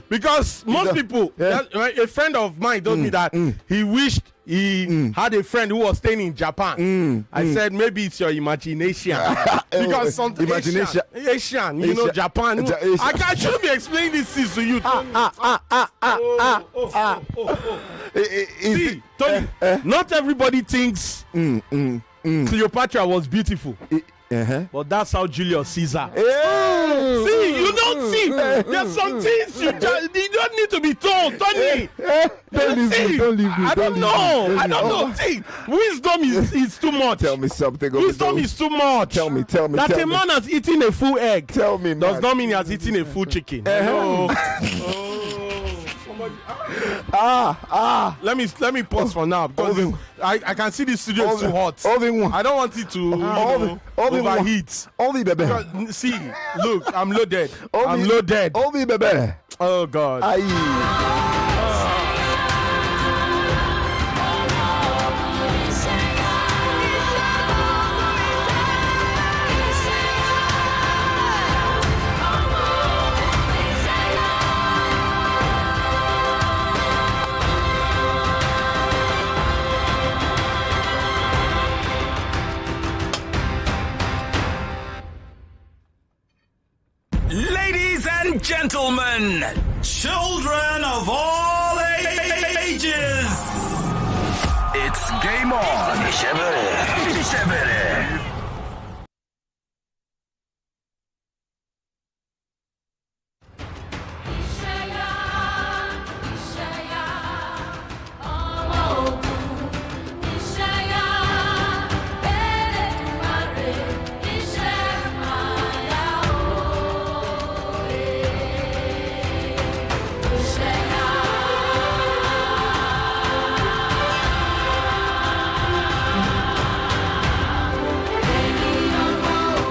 Because most people, a friend of mine told me that he wished he had a friend who was staying in Japan. I said maybe it's your imagination. Because some Asian, you know, Japan. I shouldn't be explaining this to you. See, Tony, not everybody thinks Cleopatra was beautiful. But that's how Julius Caesar. See, you don't see. There's some things you don't need to be told, Tony. Don't leave me. I don't know. See, wisdom is too much. Tell me something. Wisdom is too much. Tell me. That a man has eaten a full egg. Tell me, man. Does not mean he has eaten a full chicken. Let me pause for now because I can see the studio is too hot. I don't want it to overheat. Only baby. Because, see, look, I'm loaded. I'm loaded. Only baby. Oh God. Ladies and gentlemen, children of all ages, it's game on.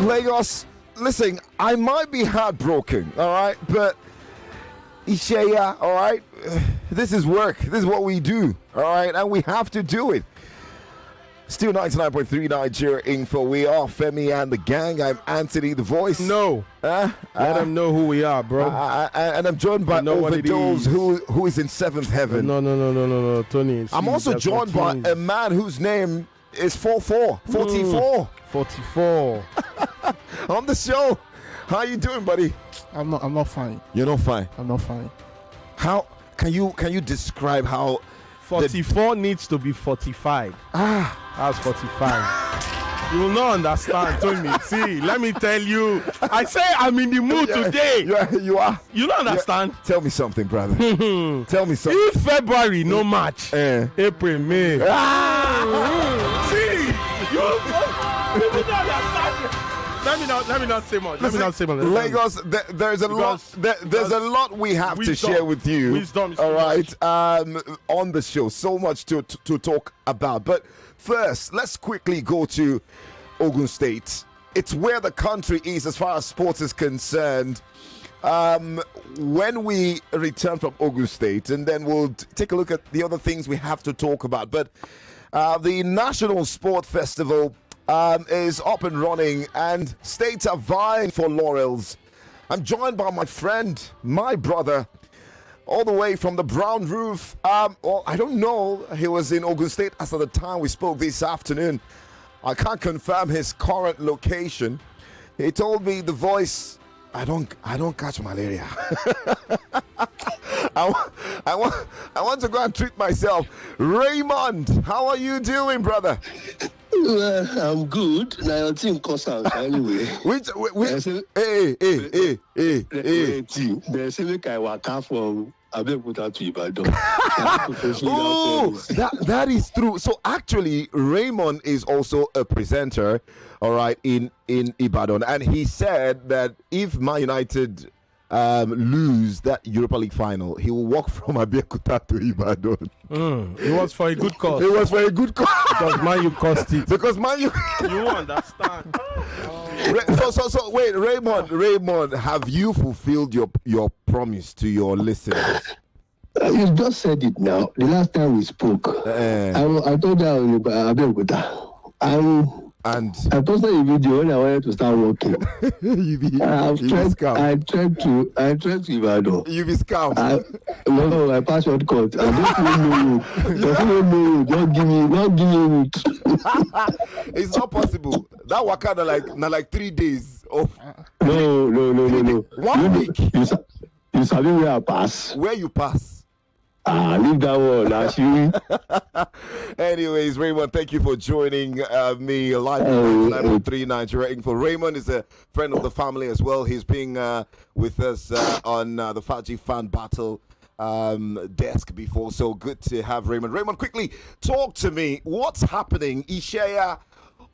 Lagos, listen, I might be heartbroken, all right, but Isheya, all right, this is work. This is what we do, all right, and we have to do it. Still 99.3 Nigeria Info. We are Femi and the Gang. I'm Anthony, the voice. No. Let them know who we are, bro. And I'm joined by Overdose, who is in seventh heaven. No, Tony. I'm also joined by a man whose name is 44. On the show. How you doing, buddy? I'm not fine. You're not fine. I'm not fine. How can you describe how 44 needs to be 45? That's 45. You will not understand, Tony. See, let me tell you. I say I'm in the mood today. You are. You don't understand? Yeah. Tell me something, brother. Tell me something. If February no match, April, May. See, you don't understand. Let me not say much. Lagos, there's a lot we have to share with you. Wisdom. All right, on the show, so much to talk about. But first, let's quickly go to Ogun State. It's where the country is as far as sports is concerned. When we return from Ogun State, and then we'll take a look at the other things we have to talk about. But the National Sport Festival is up and running, and states are vying for laurels. I'm joined by my friend, my brother, all the way from the Brown Roof. Well, I don't know. He was in Ogun State as of the time we spoke this afternoon. I can't confirm his current location. He told me, the voice, I don't catch malaria. I want to go and treat myself. Raymond, how are you doing, brother? Well, I'm good. Now your team comes out anyway. Which hey. There's a make I walk out from Abeokuta to Ibadan. Oh, that is true. So actually, Raymond is also a presenter, all right, in Ibadan, and he said that if Man United lose that Europa League final, he will walk from Abeokuta to Ibadan. It was for a good cause. It was for a good cause. Because Man U cost it. Because Man U. You understand? So wait, Raymond, have you fulfilled your promise to your listeners? You just said it now. The last time we spoke, I told you about Abeokuta. And I posted a video when I wanted to start working. you be I tried scam. to Ivado. You be scam. No, I passed shortcut. I don't even know you. Don't know you. Don't give me it. It's not possible. That work out like 3 days. Oh. No. 1 week. You sabi where I pass. Where you pass? Leave that one. Actually. Anyways, Raymond, thank you for joining me live on 913 Nigeria Info. Raymond is a friend of the family as well. He's been with us on the Faji Fan Battle desk before, so good to have Raymond. Raymond, quickly talk to me. What's happening? Ishaya,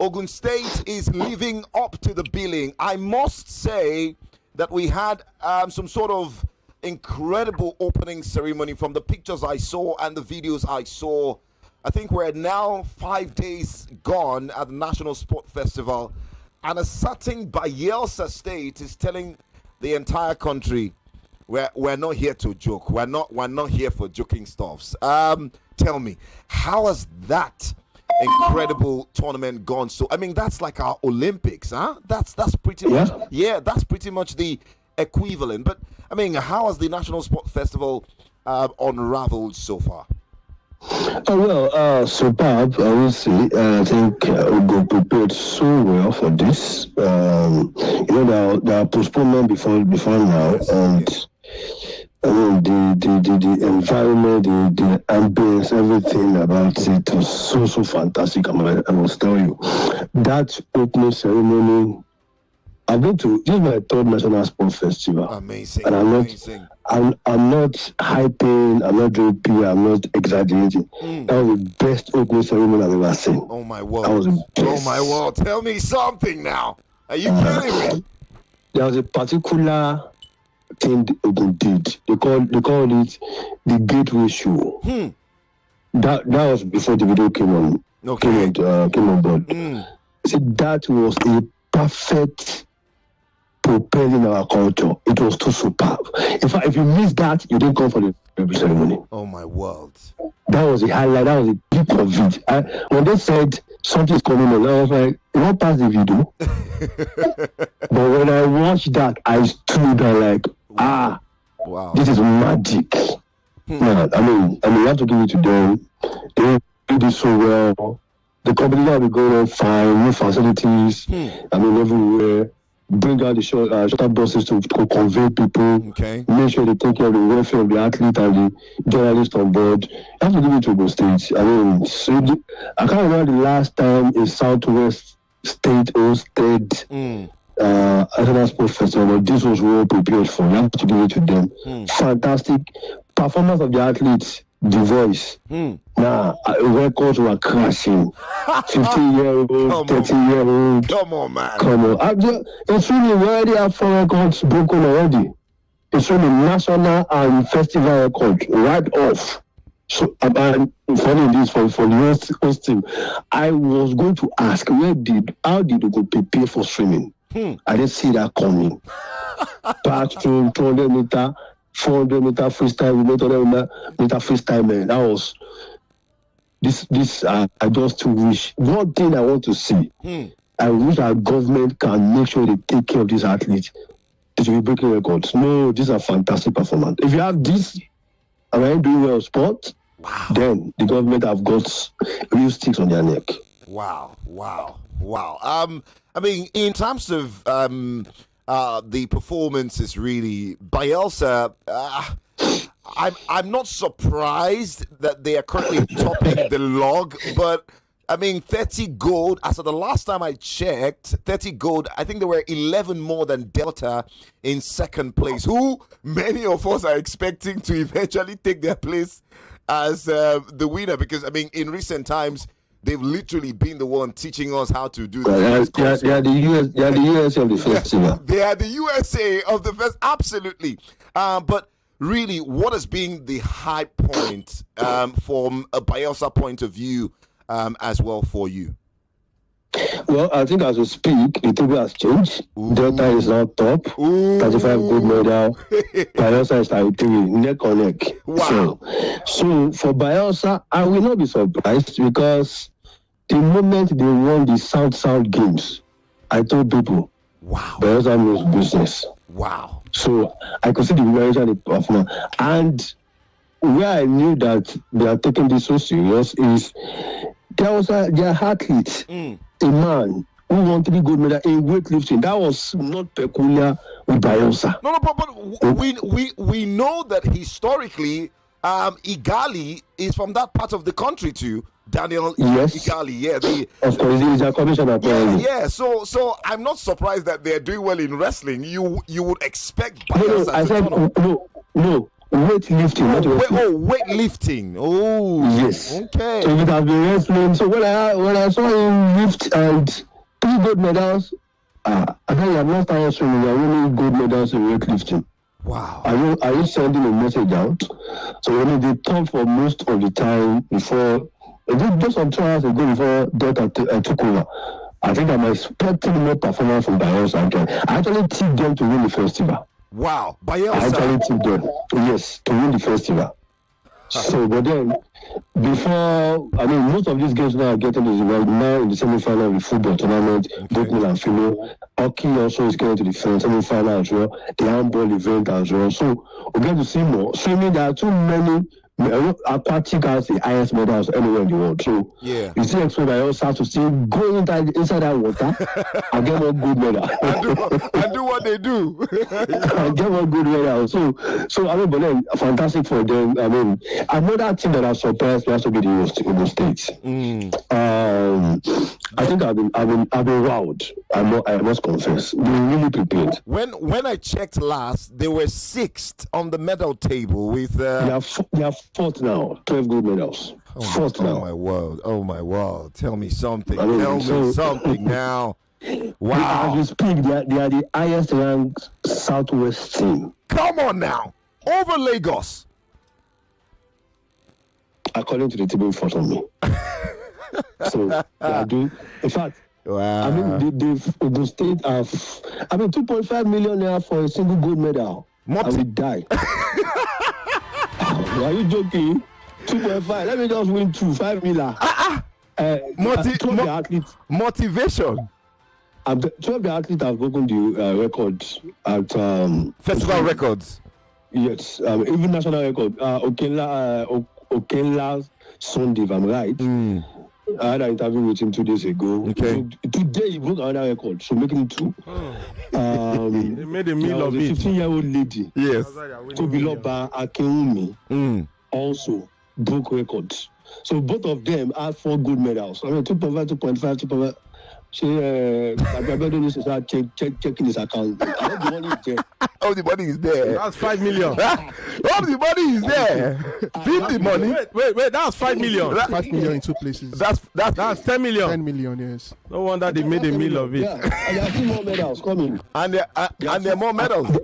Ogun State is living up to the billing. I must say that we had some sort of incredible opening ceremony. From the pictures I saw and the videos I saw, I think we're now 5 days gone at the National Sport Festival, and a certain Bayelsa State is telling the entire country we're not here to joke. We're not here for joking stuffs. Tell me, how has that incredible tournament gone? So I mean, that's like our Olympics, huh? That's pretty much that's pretty much the equivalent. But I mean, how has the National Sport Festival unraveled so far? Superb, I would say. I think Ugo prepared so well for this. There are postponement before now, and I mean the environment, the ambience, everything about it was so fantastic. I must tell you, that opening ceremony. I've been to this is my third National Sports Festival. Amazing, and amazing. I'm not hyping, I'm not doing PR, I'm not exaggerating. That was the best opening ceremony I've ever seen. Oh my word! That was the best. Oh my word! Tell me something now. Are you kidding me? There was a particular thing Ogun did. They call it the Gateway Show. That was before the video came on. Okay. Came on board. See, that was a perfect propelling our culture. It was too superb. In fact, if you miss that, you didn't come for the ceremony. Oh my world! That was the highlight. That was the peak of it. When they said something's coming on, I was like, you won't pass the video. But when I watched that, I stood there like, wow, this is magic. Yeah, I mean, you have to give it to them. They did it so well. The company will be going on fine, new facilities. I mean, everywhere. Bring out the shuttle buses to convey people. Okay. Make sure they take care of the welfare of the athlete and the journalist on board. You have to give it to Ogun State. I mean, I can't remember the last time a Southwest State hosted National Sports Festival, but this was well prepared for. You have to give it to them. Fantastic performance of the athletes. The voice. Records were crashing. 50-year-old, 30-year-old. Come on, man. Come on. It's really already have 4 records broken already. It's really national and festival record right off. So, and funny this for the host team, I was going to ask, how did you go prepare for swimming? I didn't see that coming. Backstroke, 200 meter. 400 meter freestyle, 800 meter freestyle, man. That was this. I just wish one thing I want to see. I wish our government can make sure they take care of these athletes. They should be breaking records. No, these are fantastic performance. If you have this, and I doing well sport, then the government have got real sticks on their neck. Wow. I mean, in terms of the performance is really Bayelsa. I'm not surprised that they are currently topping the log, but I mean 30 gold. As of the last time I checked, 30 gold. I think there were 11 more than Delta in second place, who many of us are expecting to eventually take their place as the winner. Because I mean, in recent times, they've literally been the one teaching us how to do that. They are the USA of the festival. They are the USA of the festival, absolutely. But really, what has been the high point from a Bayelsa point of view as well for you? Well, I think as we speak, the table has changed. Delta is now top, 35 gold medal. Bayelsa is 33, neck on neck. Wow. So for Bayelsa, I will not be surprised because The moment they won the South games, I told people, wow, Bayelsa knows business. Wow. So I could see the preparation of performance. And where I knew that they are taking this so serious is there was their athlete, a man who won 3 gold medals in weightlifting. That was not peculiar with Bayelsa. No, but we know that historically, Igali is from that part of the country too. Daniel Igali, of course, he is a commissioner. Yeah. So I'm not surprised that they're doing well in wrestling. You would expect Bayelsa I said no. Weightlifting, weightlifting. Oh, yes. Okay. So it has been wrestling. So when I saw him lift and 3 gold medals, I think I'm not started swimming. You're winning gold medals in weightlifting. Wow. Are you sending a message out? So when they talk for most of the time before, just some 2 hours ago before Delta took over, I think I'm expecting more performance from Bayelsa again. I actually tipped them to win the festival. Wow, Bayelsa. I actually tipped them, yes, to win the festival. So, but then, most of these games now are getting to right now in the semi-final of the football tournament, both male and female. Hockey also is getting to the semi-final as well, the handball event as well. So, we're going to see more. Swimming, there are too many. Aquatic has the highest medals anywhere in the world. So you see expect Bayelsa to still go inside that water and get one good medal. and do what they do. And get one good medal. So but then fantastic for them. Another team that has surprised me has to be the States. I think I've been wowed. I must confess. They really prepared. When I checked last, they were 6th on the medal table with they are 4th now, 12 gold medals. 4th now. Oh my world. Tell me something. Tell me something now. Wow. As we speak, they are the highest ranked Southwest team. Come on now. Over Lagos. According to the table in front of me. So they are doing. In fact, wow. The state have 2.5 million naira for a single gold medal. I will die. Are you joking? 2.5. Let me just win 5 million. Motivation. 12 athletes have broken the records at festival records. Yes, even national record. Okenla Sunday, if I'm right. I had an interview with him 2 days ago. Okay. So today he broke another record, so making it 2. They made a meal of it. 15-year-old lady. Yes. Tobiloba Akinwumi also broke records. So both of them had 4 gold medals. 2.5, 2.5. Agbabado needs to start checking his account. I hope the money is there. Oh, the money is there. That's 5 million. Oh, the money is there. Feed the money. Wait, that's 5 million. 5 million in 2 places. That's 10 million. 10 million, yes. No wonder they made a meal of it. Yeah, and there are 2 more medals coming. And there are more medals.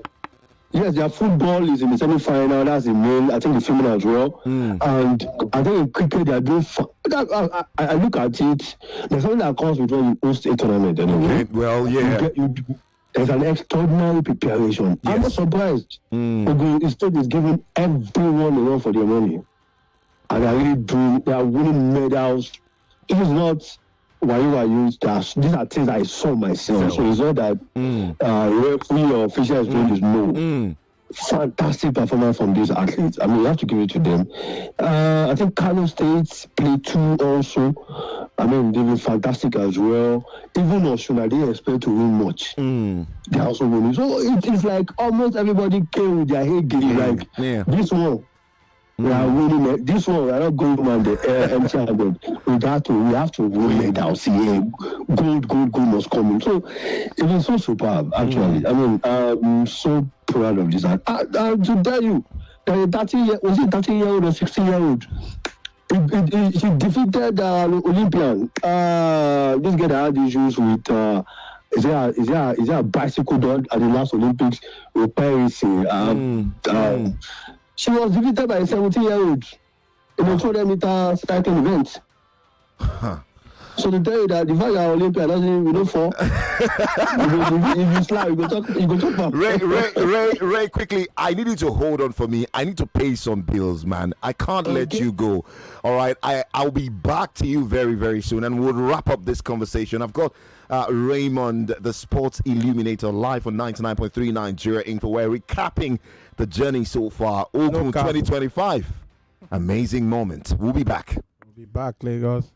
Yes, their football is in the semi-final. That's the male. I think the female as well. And I think in cricket they are doing. I look at it. There's something that comes with when you host a tournament. Anyway. Okay, well, yeah. There's an extraordinary preparation. Yes. I'm not surprised. The state is giving everyone a run for their money, and they are really doing. They are winning medals. It is not. These are things I saw myself. So it's not that referee or official is doing this. No. Fantastic performance from these athletes. You have to give it to them. I think Kano State played 2 also. They've been fantastic as well. Even Oshuna, they expect to win much. They also winning. So it's like almost everybody came with their head game. This one. We are winning it. This one, we are not going on the empty-handed. We have to win it now. See, gold was coming. So it was so superb, actually. I'm so proud of this. To tell you, the 13-year-old or 16-year-old? She defeated Olympian. This guy that had issues with. Is there a bicycle done at the last Olympics with Paris? She was defeated by a 17-year-old in a 200-meter cycling event. So to tell you that the fact that Olympia doesn't mean we don't fall. If you slap, you go talk about. Ray, quickly, I need you to hold on for me. I need to pay some bills, man. I can't let you go. All right, I'll be back to you very, very soon, and we'll wrap up this conversation. I've got Raymond, the sports illuminator, live on 99.3 Nigeria Info. We're recapping the journey so far. Ogun 2025. Amazing moment. We'll be back. We'll be back, Lagos.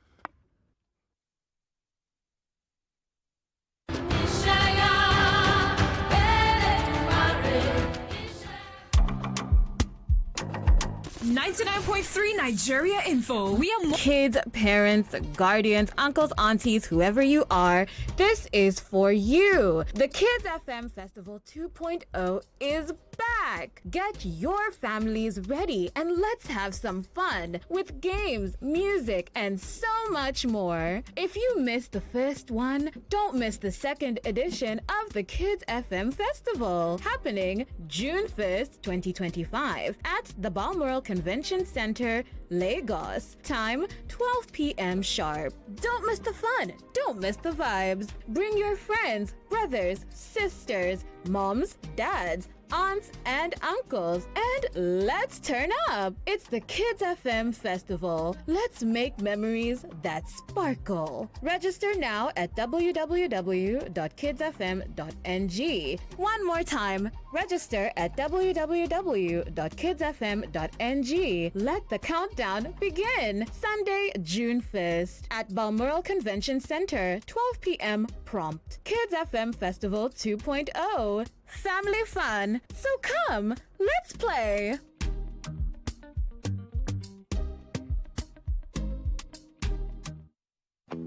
99.3 Nigeria Info. We are kids, parents, guardians, uncles, aunties, whoever you are. This is for you. The Kids FM Festival 2.0 is back. Get your families ready and let's have some fun with games, music, and so much more. If you missed the first one, don't miss the second edition of the Kids FM Festival, happening June 1st, 2025 at the Balmoral Convention Center, Lagos. Time 12 p.m. sharp. Don't miss the fun. Don't miss the vibes. Bring your friends, brothers, sisters, moms, dads, aunts, and uncles, and let's turn up. It's the Kids FM Festival. Let's make memories that sparkle. Register now at www.kidsfm.ng. One more time, register at www.kidsfm.ng. Let the countdown begin. Sunday, June 1st at Balmoral Convention Center, 12 p.m. prompt. Kids FM Festival 2.0. Family fun. So come, let's play.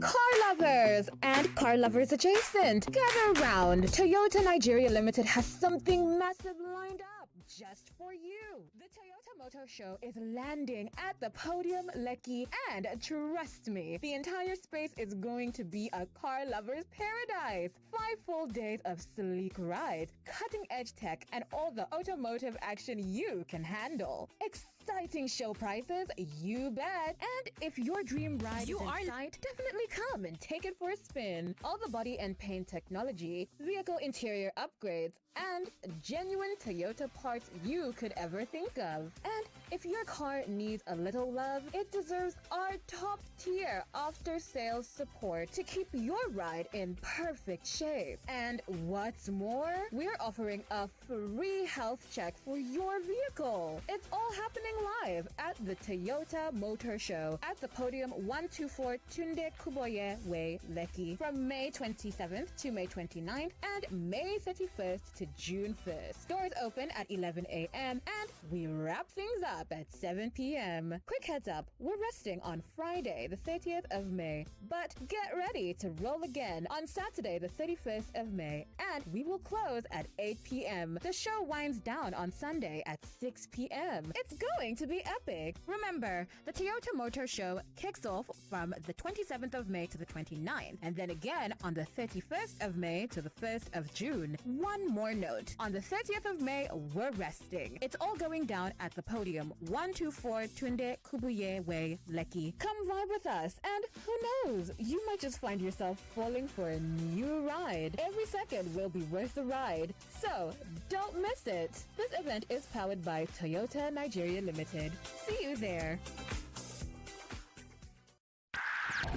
Car lovers and car lovers adjacent, gather round. Toyota Nigeria Limited has something massive lined up just for you. The Toyota Motor Show is landing at the Podium Lekki, and trust me, the entire space is going to be a car lover's paradise. 5 full days of sleek rides, cutting-edge tech, and all the automotive action you can handle. Exciting show prices, you bet. And if your dream ride is in sight, definitely come and take it for a spin. All the body and paint technology, vehicle interior upgrades, and genuine Toyota parts you could ever think of. And if your car needs a little love, it deserves our top-tier after-sales support to keep your ride in perfect shape. And what's more, we're offering a free health check for your vehicle. It's all happening live at the Toyota Motor Show at the Podium 124 Tunde Kuboye Way, Lekki, from May 27th to May 29th and May 31st to June 1st. Doors open at 11 a.m. and we wrap things up at 7 p.m. Quick heads up, we're resting on Friday, the 30th of May, but get ready to roll again on Saturday, the 31st of May, and we will close at 8 p.m. The show winds down on Sunday at 6 p.m. It's going to be epic. Remember, the Toyota Motor Show kicks off from the 27th of May to the 29th, and then again on the 31st of May to the 1st of June. One more note, on the 30th of May, we're resting. It's all going down at the Podium 124 Tunde Kubuye Way, Lekki. Come vibe with us, and who knows, you might just find yourself falling for a new ride. Every second will be worth the ride, so don't miss it. This event is powered by Toyota Nigeria Limited. See you there.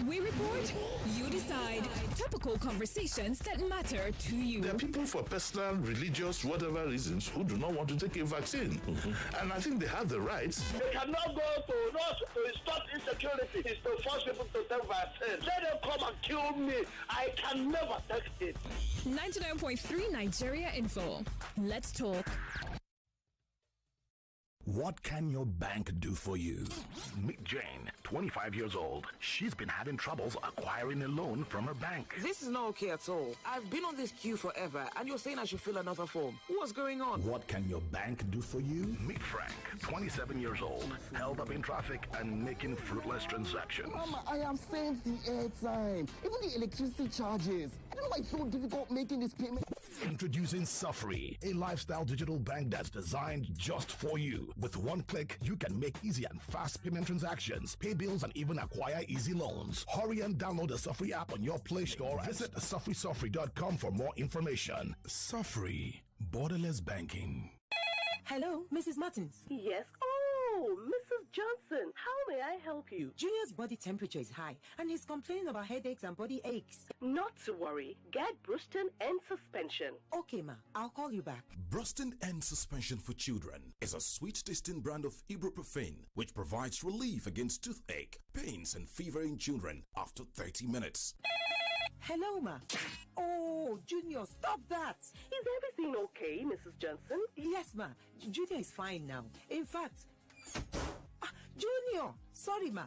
We report, you decide. Topical conversations that matter to you. There are people for personal, religious, whatever reasons who do not want to take a vaccine. And I think they have the rights. They cannot go to us to stop insecurity. It's to force people to take vaccine. Let them come and kill me. I can never take it. 99.3 Nigeria Info. Let's talk. What can your bank do for you? Meet Jane, 25 years old. She's been having troubles acquiring a loan from her bank. This is not okay at all. I've been on this queue forever, and you're saying I should fill another form. What's going on? What can your bank do for you? Meet Frank, 27 years old, held up in traffic and making fruitless transactions. Mama, I am paying the airtime, even the electricity charges. I don't know why it's so difficult making this payment. Introducing Safri, a lifestyle digital bank that's designed just for you. With one click, you can make easy and fast payment transactions, pay bills, and even acquire easy loans. Hurry and download the Safri app on your Play Store. Visit safrisafri.com for more information. Safri, borderless banking. Hello, Mrs. Martins. Yes. Oh, Mrs. Johnson, how may I help you? Junior's body temperature is high and he's complaining about headaches and body aches. Not to worry. Get Bruston and suspension. Okay, ma. I'll call you back. Bruston and Suspension for Children is a sweet-tasting brand of ibuprofen which provides relief against toothache, pains, and fever in children after 30 minutes. Hello, ma. Oh, Junior, stop that. Is everything okay, Mrs. Johnson? Yes, ma. Junior is fine now. In fact, Junior, sorry, ma.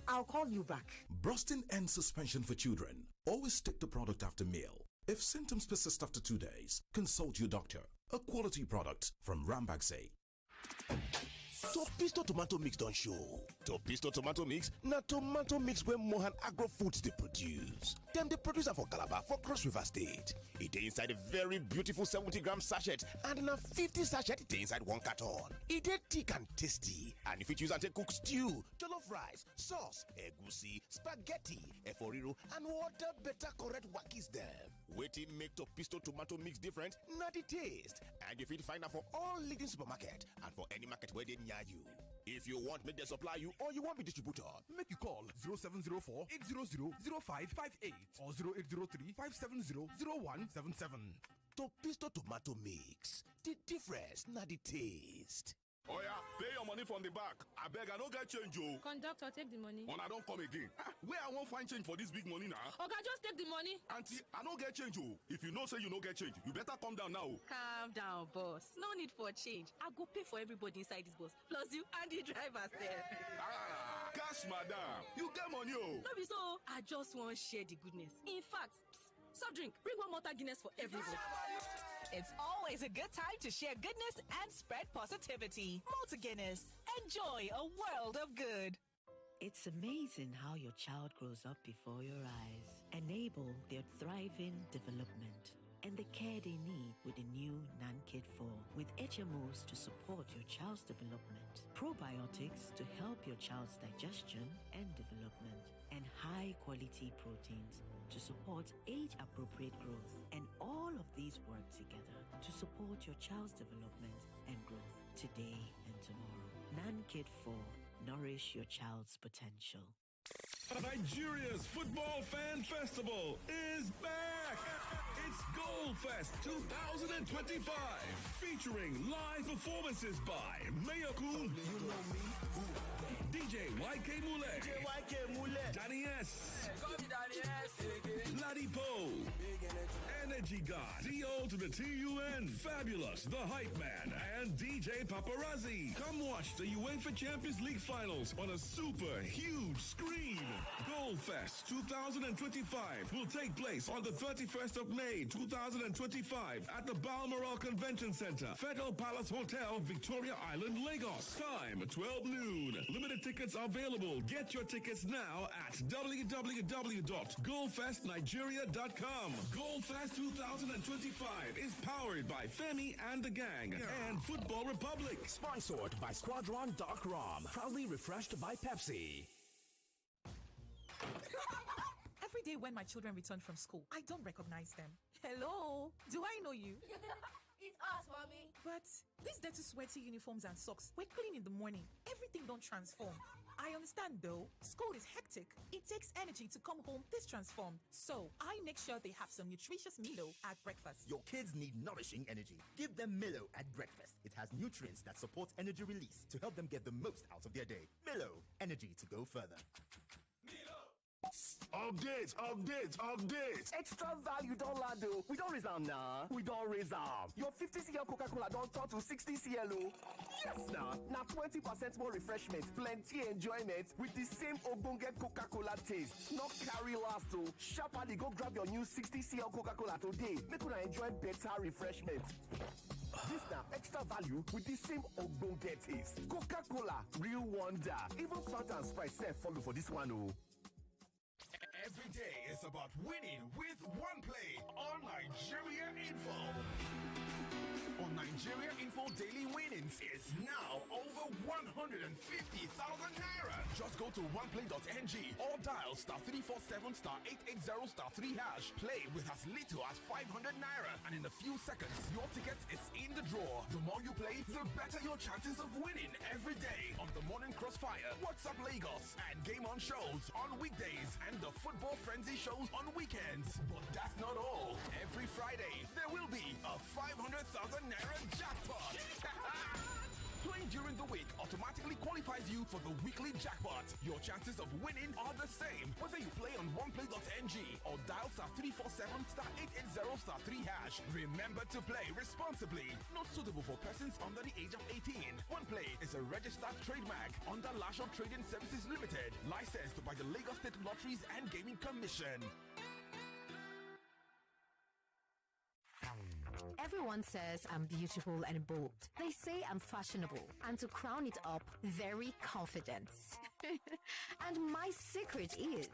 I'll call you back. Brustin and Suspension for Children. Always take the product after meal. If symptoms persist after 2 days, consult your doctor. A quality product from Rambaxay. Topisto tomato mix don show. Topisto tomato mix na tomato mix wey Mohan Agro Foods dey produce. Dem dey produce am for Calabar for Cross River State. E dey inside a very beautiful 70-gram sachet and na 50 sachet dey inside 1 carton. E dey thick and tasty and you fit use am take cook stew, jollof rice, sauce, egusi, spaghetti, eforiro and other better correct wakis dem. Wetin make Topisto tomato mix different na the taste, and you fit find am for all leading supermarket and for any market wey dey near you. If you want make them supply you or you want be distributor, make you call 0704 800 0558 or 0803 570 0177. Topisto tomato mix. The difference, not the taste. Oh yeah, pay your money from the back. I beg, I don't get change, oh. Conductor, take the money. When I don't come again. Where I won't find change for this big money now? Okay, just take the money. Auntie, I don't get change, oh. If you know say you don't get change, you better come down now. Calm down, boss. No need for change. I go pay for everybody inside this bus. Plus you and the driver self. Cash, madam. You get money, oh. No be so. I just want to share the goodness. In fact, soft drink. Bring one Malta Guinness for everybody. It's always a good time to share goodness and spread positivity. Malta Guinness. Enjoy a world of good. It's amazing how your child grows up before your eyes. Enable their thriving development and the care they need with the new NanKid 4 with HMOs to support your child's development, probiotics to help your child's digestion and development, and high-quality proteins to support age-appropriate growth. And all of these work together to support your child's development and growth today and tomorrow. NanKid 4. Nourish your child's potential. Nigeria's Football Fan Festival is back! It's Goalfest 2025, featuring live performances by Mayokun, DJ YK Mule, Danny S, Laddie Poe, Energy God, D.O. to the T.U.N., Fabulous, The Hype Man, and DJ Paparazzi. Come watch the UEFA Champions League finals on a super huge screen. Goalfest 2025 will take place on the 31st of May 2025 at the Balmoral Convention Center, Federal Palace Hotel, Victoria Island, Lagos. Time 12 noon. Limited tickets available. Get your tickets now at www.goalfestnigeria.com. Goalfest 2025 is powered by Femi and the Gang and Football Republic. Sponsored by Squadron Dark Rum. Proudly refreshed by Pepsi. Every day when my children return from school, I don't recognize them. Hello, do I know you? It's us, mommy. But these dirty, sweaty uniforms and socks, we're clean in the morning. Everything don't transform. I understand though, school is hectic. It takes energy to come home this transformed. So I make sure they have some nutritious Milo at breakfast. Your kids need nourishing energy. Give them Milo at breakfast. It has nutrients that support energy release to help them get the most out of their day. Milo, energy to go further. Update. Extra value don't land though. We don't reserve now. We don't reserve. Your 50cl Coca-Cola don't turn to 60cl. Yes now. Now 20% more refreshment, plenty enjoyment with the same Ogbonge Coca-Cola taste. Not carry last though. Sharply go grab your new 60cl Coca-Cola today. Make you enjoy better refreshment. This now extra value with the same Ogbonge taste. Coca-Cola, real wonder. Even Fanta and Sprite self follow for this one oh. Every day is about winning with one play on Nigeria Info. On Nigeria Info, daily winnings is now over 150,000 naira. Just go to oneplay.ng or dial *347*880*3#. Play with as little as 500 naira, and in a few seconds, your ticket is in the draw. The more you play, the better your chances of winning every day on the Morning Crossfire, WhatsApp Lagos, and Game On shows on weekdays, and the Football Frenzy shows on weekends. But that's not all. Every Friday, there will be a 500,000 naira jackpot. Playing during the week automatically qualifies you for the weekly jackpot. Your chances of winning are the same whether you play on oneplay.ng or dial *347*880*3#. Remember to play responsibly. Not suitable for persons under the age of 18. OnePlay is a registered trademark under Lasho Trading Services Limited, licensed by the Lagos State Lotteries and Gaming Commission. Everyone says I'm beautiful and bold. They say I'm fashionable, and to crown it up, very confident. And my secret is...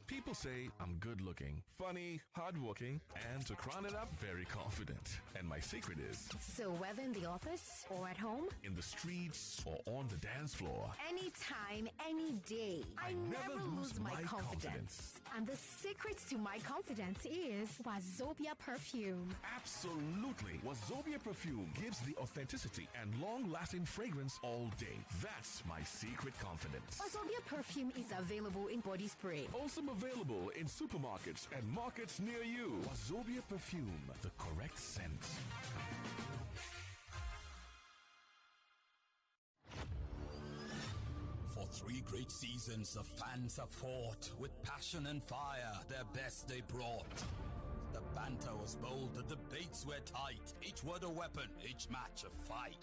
People say I'm good looking, funny, hardworking, and to crown it up, very confident. And my secret is... So whether in the office or at home, in the streets or on the dance floor, anytime, any day, I never lose my confidence. And the secret to my confidence is Wazobia perfume. Absolutely. Wazobia perfume gives the authenticity and long-lasting fragrance all day. That's my secret confidence. Wazobia perfume is available in body spray. Also available in supermarkets and markets near you. Wazobia perfume, the correct scent. For 3 great seasons, the fans have fought with passion and fire. Their best they brought. The banter was bold, the debates were tight. Each word a weapon, each match a fight.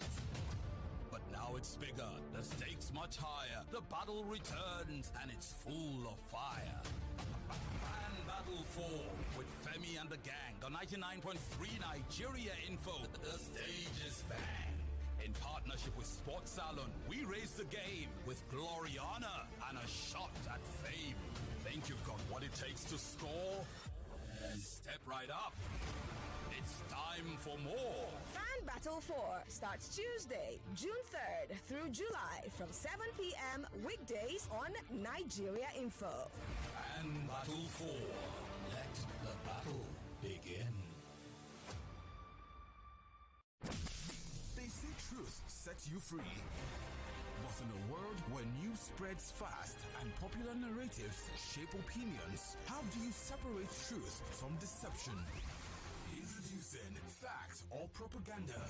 But now it's bigger, the stakes much higher. The battle returns, and it's full of fire. Fan Battle 4 with Femi and the Gang on 99.3 Nigeria Info. The stage is bang. In partnership with Sports Salon, we raise the game with glory, honor, and a shot at fame. Think you've got what it takes to score? Then step right up. It's time for more. Fan Battle 4 starts Tuesday, June 3rd through July from 7 p.m. weekdays on Nigeria Info. Fan Battle 4. Let the battle begin. They say truth sets you free. But in a world where news spreads fast and popular narratives shape opinions, how do you separate truth from deception? Introducing Fact or Propaganda,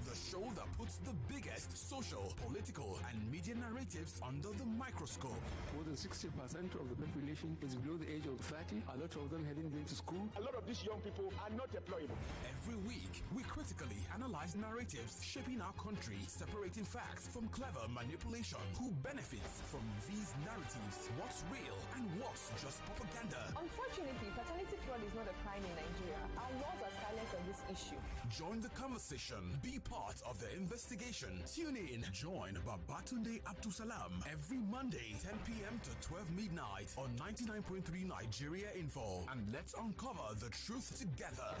the show that puts the biggest social, political, and media narratives under the microscope. More than 60% of the population is below the age of 30. A lot of them hadn't been to school. A lot of these young people are not employable. Every week, we critically analyze narratives shaping our country, separating facts from clever manipulation. Who benefits from these narratives? What's real and what's just propaganda? Unfortunately, paternity fraud is not a crime in Nigeria. Our laws are silent on this issue. Join the conversation. Be part of the investigation. Tune in. Join Babatunde Abdusalam every Monday, 10 p.m. to 12 midnight on 99.3 Nigeria Info. And let's uncover the truth together.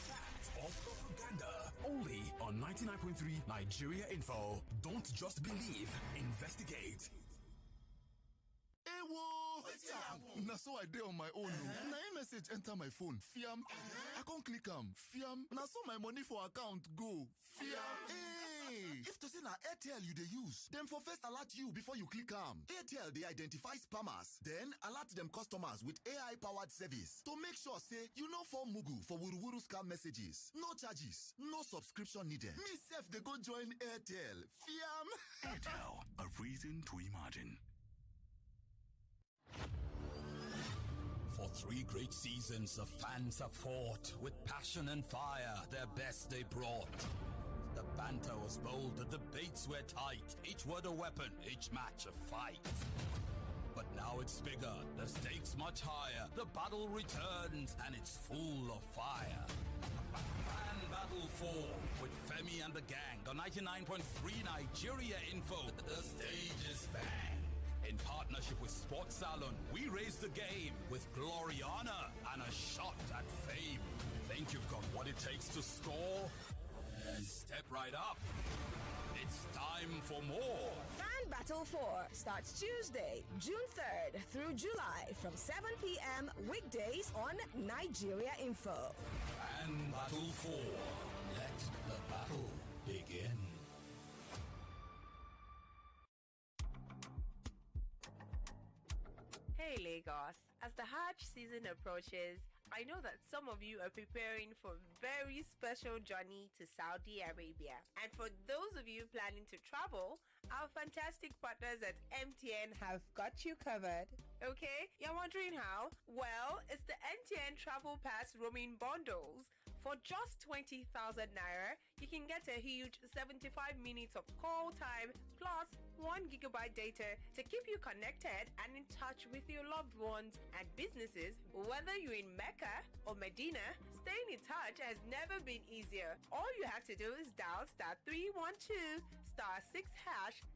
Fact or propaganda. Only on 99.3 Nigeria Info. Don't just believe. Investigate. Na so I dey on my own. Na a message enter my phone. Fiam. I can't click am. Fiam. Na so my money for account go. Fiam. Hey, if to say na Airtel you dey use, dem for first alert you before you click am. Airtel dey identify spammers, then alert dem customers with AI-powered service to make sure say you no fall mugu for wuruwuru scam messages. No charges, no subscription needed. Me sef dey go join Airtel. Fiam. Airtel, a reason to imagine. For 3 great seasons, the fans have fought with passion and fire. Their best they brought. The banter was bold, the debates were tight. Each word a weapon, each match a fight. But now it's bigger, the stakes much higher. The battle returns, and it's full of fire. Fan Battle 4 with Femi and the Gang on 99.3 Nigeria Info. The stage is bang. In partnership with Sports Salon, we raise the game with Gloriana and a shot at fame. Think you've got what it takes to score? Step right up. It's time for more. Fan Battle 4 starts Tuesday, June 3rd through July from 7 p.m. weekdays on Nigeria Info. Fan Battle 4. Let the battle begin. Hey Lagos, as the Hajj season approaches, I know that some of you are preparing for a very special journey to Saudi Arabia. And for those of you planning to travel, our fantastic partners at MTN have got you covered. Okay, you're wondering how? Well, it's the MTN Travel Pass roaming bundles. For just 20,000 naira, you can get a huge 75 minutes of call time plus 1 gigabyte data to keep you connected and in touch with your loved ones and businesses. Whether you're in Mecca or Medina, staying in touch has never been easier. All you have to do is dial *312*6#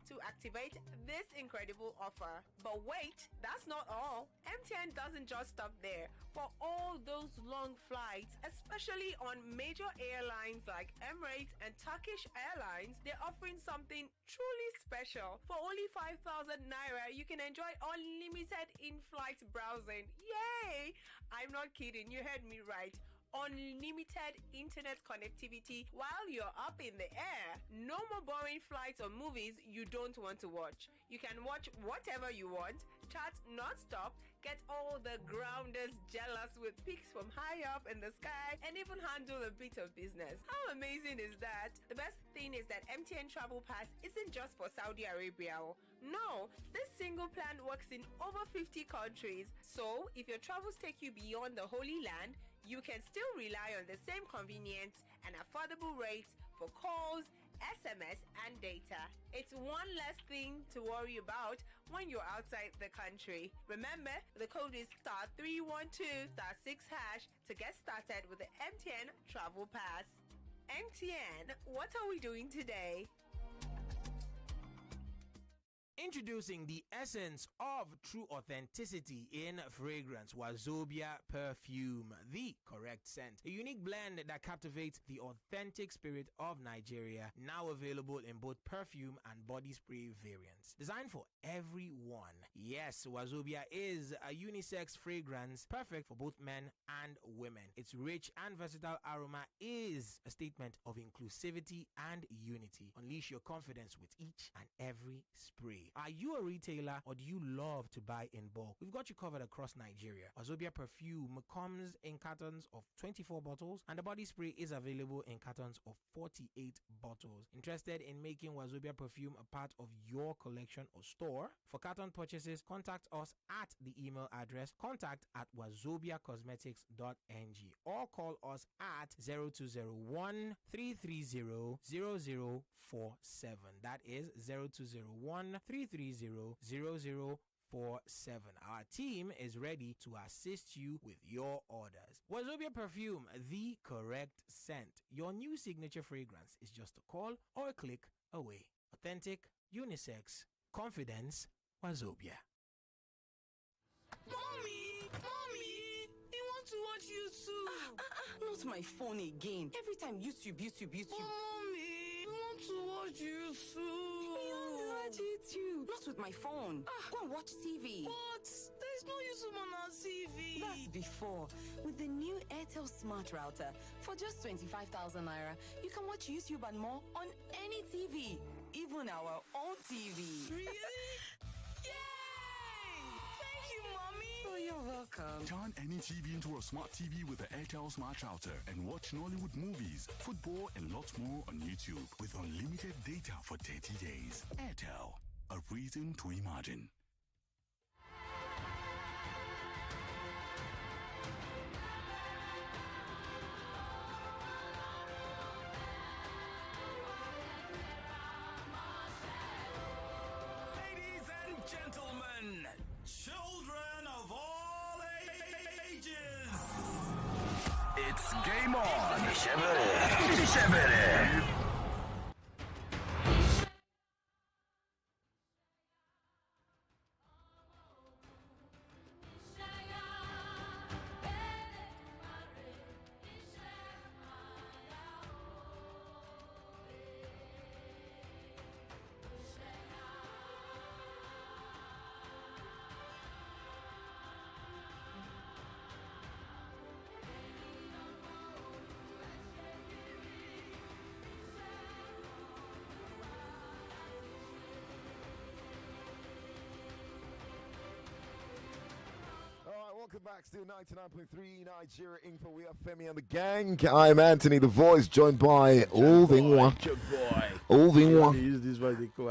to activate this incredible offer. But wait, that's not all. MTN doesn't just stop there. For all those long flights, especially on major airlines like Emirates and Turkish Airlines, they're offering something truly special. For only 5,000 naira, you can enjoy unlimited in-flight browsing. Yay! I'm not kidding, you heard me right. Unlimited internet connectivity while you're up in the air. No more boring flights or movies you don't want to watch. You can watch whatever you want, chat non-stop, get all the grounders jealous with pics from high up in the sky, and even handle a bit of business. How amazing is that? The best thing is that MTN Travel Pass isn't just for Saudi Arabia. No, this single plan works in over 50 countries. So if your travels take you beyond the Holy Land, you can still rely on the same convenience and affordable rates for calls, SMS, and data. It's one less thing to worry about when you're outside the country. Remember, the code is *312*6# to get started with the MTN Travel Pass. MTN, what are we doing today? Introducing the essence of true authenticity in fragrance, Wazobia Perfume, the correct scent. A unique blend that captivates the authentic spirit of Nigeria, now available in both perfume and body spray variants. Designed for everyone. Yes, Wazobia is a unisex fragrance perfect for both men and women. Its rich and versatile aroma is a statement of inclusivity and unity. Unleash your confidence with each and every spray. Are you a retailer or do you love to buy in bulk? We've got you covered across Nigeria. Wazobia Perfume comes in cartons of 24 bottles and the body spray is available in cartons of 48 bottles. Interested in making Wazobia Perfume a part of your collection or store? For carton purchases, contact us at the email address contact@wazobiacosmetics.ng or call us at 0201 330 0047. That is 0201 330-0047. Our team is ready to assist you with your orders. Wazobia Perfume, the correct scent. Your new signature fragrance is just a call or a click away. Authentic, unisex, confidence, Wazobia. Mommy! You want to watch YouTube? Not my phone again. Every time YouTube. Mommy, you want to watch YouTube? YouTube. Not with my phone. Go and watch TV. What? There's no YouTube on our TV. That's before. With the new Airtel Smart Router, for just 25,000 naira, you can watch YouTube and more on any TV. Even our own TV. Really? Yay! Thank you, Mommy. Oh, you're welcome. Turn any TV into a smart TV with the Airtel Smart Router and watch Nollywood movies, football, and lots more on YouTube with unlimited data for 30 days. Airtel, a reason to imagine. Ladies and gentlemen, children of all ages, it's game on. Shebere. welcome back. Still 99.3 Nigeria Info. We are Femi and the Gang. I'm Anthony, the voice, joined by Olvingwa. Olvingwa. Use this one they call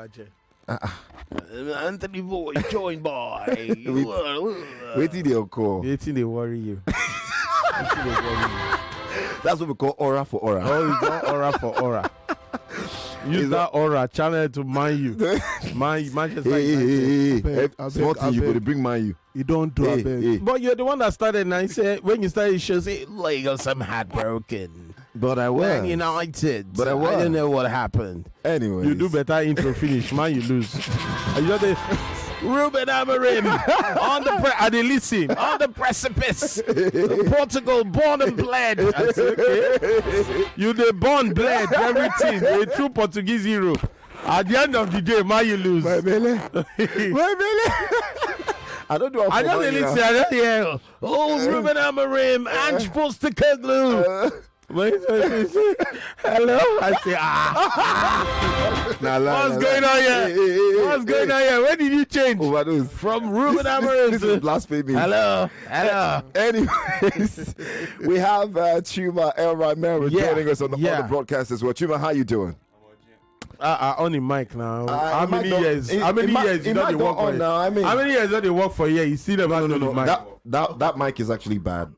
Anthony voice, joined by. Wait till they call. Wait till they worry you. That's what we call aura for aura. Oh, it's not aura for aura. Use that aura channel to mind you. Manchester. Hey. Small thing you could bring mind you. You don't do it. But you're the one that started, and I said when you started, you should say Lagos, I'm heartbroken. But I was. Man United. But I was. I don't know what happened. Anyway, you do better intro finish, man. You lose. You just Ruben Amorim on the listen on the precipice. Portugal born and bled. I say, okay. You the born bled everything. A true Portuguese hero. At the end of the day, man, you lose. My belly. I don't do. I don't really say. I don't hear. Oh, Ruben Amorim, Ange Postecoglou. Hello, I say what's going on here? What's going on here? Where did you change? Overdose. From Ruben Amorim this is blasphemy. Hello. Anyways, we have Chuma El Romero joining us on the broadcast as well. Chuma, how you doing? On the mic now. How many years? You don't work for now. I mean, how many years do they work for? Yeah, you see them. No. That mic is actually bad.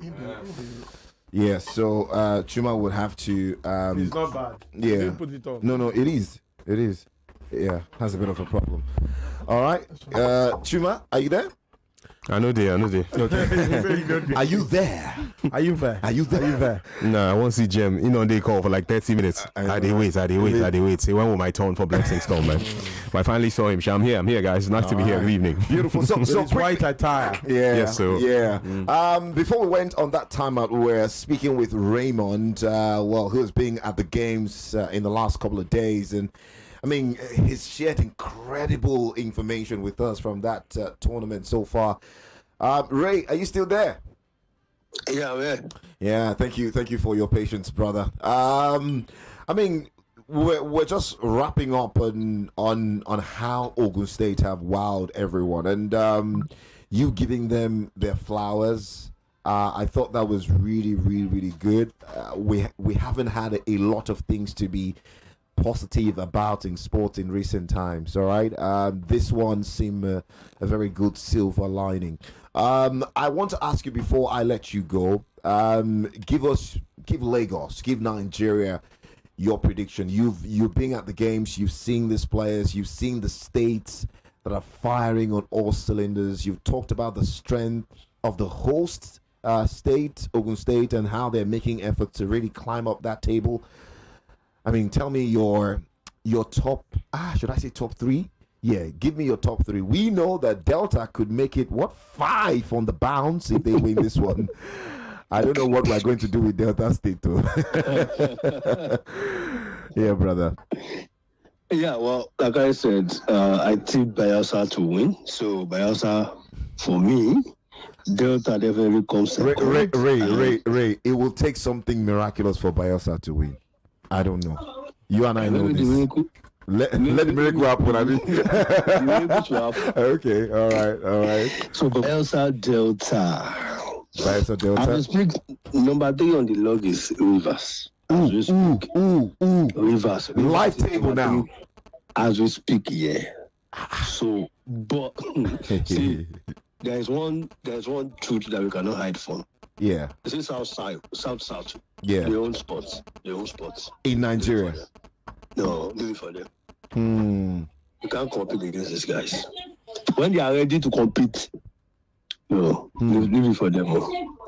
Yeah, so Chuma would have to. It's not bad. Yeah. Put it on. No, it is. It is. Yeah, has a bit of a problem. All right, Chuma, are you there? I know there. Okay. Are you there? Are you there? Nah, I won't see Jem. They call for like 30 minutes. I did wait. He went with my tone for Blessing Stone, man. But I finally saw him. I'm here, guys. Nice to be here. Good evening. Beautiful. So it's white attire. Yeah. Yes, so. Yeah. Before we went on that timeout, we were speaking with Raymond, who has been at the games in the last couple of days. And I mean, he's shared incredible information with us from that tournament so far. Ray, are you still there? Yeah, man. Yeah, thank you for your patience, brother. I mean, we're just wrapping up on how Ogun State have wowed everyone, and you giving them their flowers. I thought that was really, really, really good. We haven't had a lot of things to be positive about in sports in recent times. All right, this one seemed a very good silver lining. I want to ask you before I let you go. Give Lagos, give Nigeria your prediction. You've been at the games, you've seen these players, you've seen the states that are firing on all cylinders. You've talked about the strength of the host state, Ogun State, and how they're making efforts to really climb up that table. I mean, tell me your top, should I say top three? Yeah, give me your top three. We know that Delta could make it, 5 on the bounce if they win this one. I don't know what we're going to do with Delta State, too. Yeah, brother. Yeah, well, like I said, I tipped Bayelsa to win. So, Bayelsa, for me, Delta definitely comes second. Ray, it will take something miraculous for Bayelsa to win. I don't know. You and I know this. Let the miracle happen. Okay, all right. So Bayelsa Delta. As we speak, number 3 on the log is Rivers. As we speak. Rivers. Live table now. As we speak, yeah. So, but see, there's one truth that we cannot hide from. Yeah. This is South. Yeah. Their own spots. In Nigeria. No, do it for them. You can't compete against these guys. When they are ready to compete, leave it for them.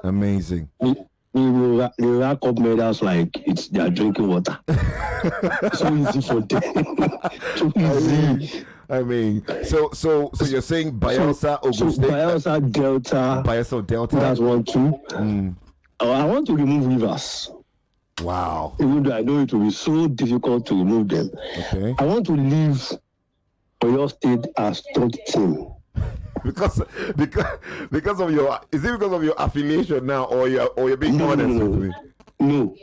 Amazing. They rack up medals like they are drinking water. So easy for them. Too easy. I mean, so you're saying Bayelsa, Ogun State, Bayelsa Delta. That's 1, 2. I want to remove Rivers. Wow. Even though I know it will be so difficult to remove them. Okay. I want to leave Oyo State as third team. because of your, is it because of your affiliation now, or you're being honest with me? No,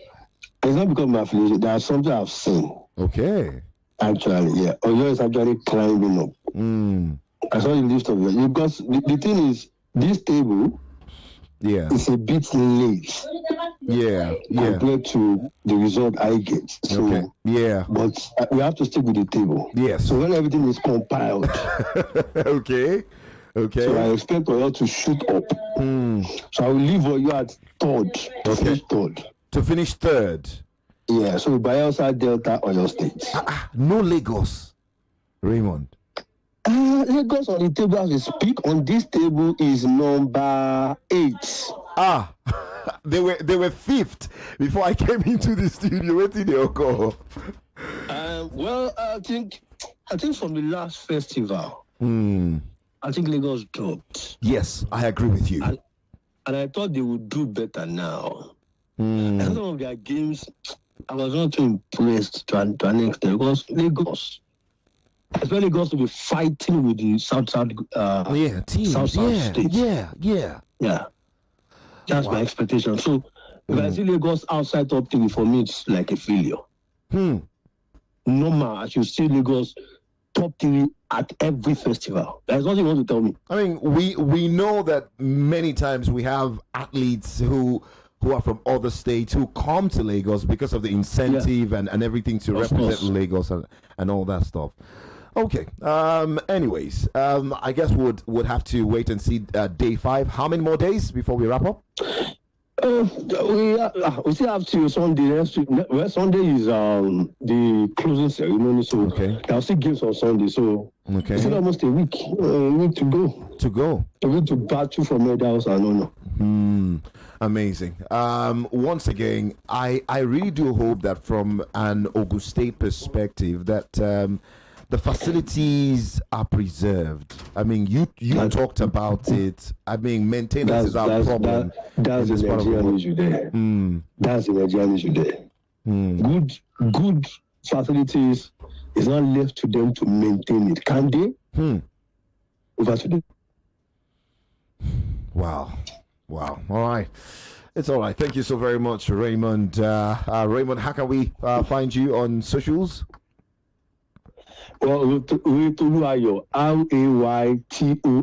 it's not because of my affiliation. There's something I've seen. Okay. Actually, yeah, Oyo is actually climbing up. I saw the list of them because the thing is, this table Yeah. It's a bit late. Yeah. Compared to the result I get. So, okay. Yeah. But we have to stick with the table. Yes. So when everything is compiled. Okay. So I expect Oyo to shoot up. So I will leave Oyo at third. Finish third. To finish third. Yeah. So Bayelsa, Delta, Oyo State. No Lagos. Raymond. Lagos on the table as we speak on this table is number 8. They were fifth before I came into the studio. Where did they go? Well, I think from the last festival, I think Lagos dropped. Yes, I agree with you. And I thought they would do better now. And some of their games, I was not too impressed to an extent because Lagos. Especially Lagos to be fighting with the South teams. South states. Yeah. That's my expectation. So if I see Lagos outside top 3, for me it's like a failure. Normal, I should see Lagos top 3 at every festival. There's nothing you want to tell me. I mean, we know that many times we have athletes who are from other states who come to Lagos because of the incentive and everything to represent Lagos and all that stuff. Okay. Anyways, I guess would have to wait and see day 5. How many more days before we wrap up? We still have to Sunday next week. Well, Sunday is the closing ceremony, so I'll still games on Sunday. So it's still almost a week to go. A week to battle for medals and honor. Amazing. Once again, I really do hope that from an Ogun State perspective that the facilities are preserved. I mean, you talked about it. I mean, maintenance is our problem. That's the Nigerian issue there. That's the Nigerian issue there. Good facilities is not left to them to maintain it. Can they? Over to them. Wow. All right. It's all right. Thank you so very much, Raymond. Raymond, how can we find you on socials? Well, Raytoluayo,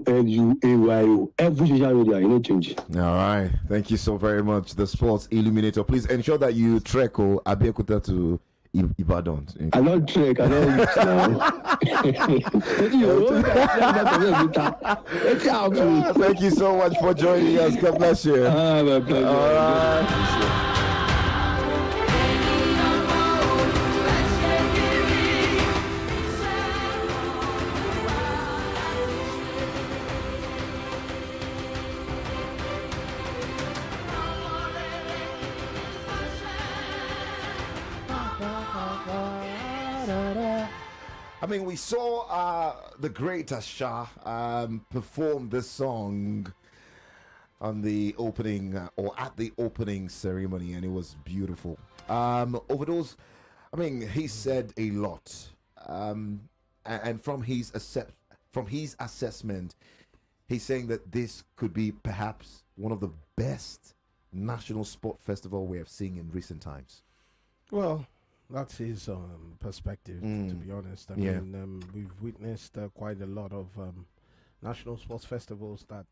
Raytoluayo. Every social media, change. All right. Thank you so very much, the Sports Illuminator. Please ensure that you trek Abeokuta to Ibadan. I don't trek. I don't reach now. Thank you so much for joining us. God bless you. My pleasure. All right. I mean, we saw the great Asha perform this song on the opening or at the opening ceremony, and it was beautiful. Over those, I mean, he said a lot, and from his assessment, he's saying that this could be perhaps one of the best national sport festival we have seen in recent times. Well, that's his perspective, to be honest. I mean, we've witnessed quite a lot of national sports festivals that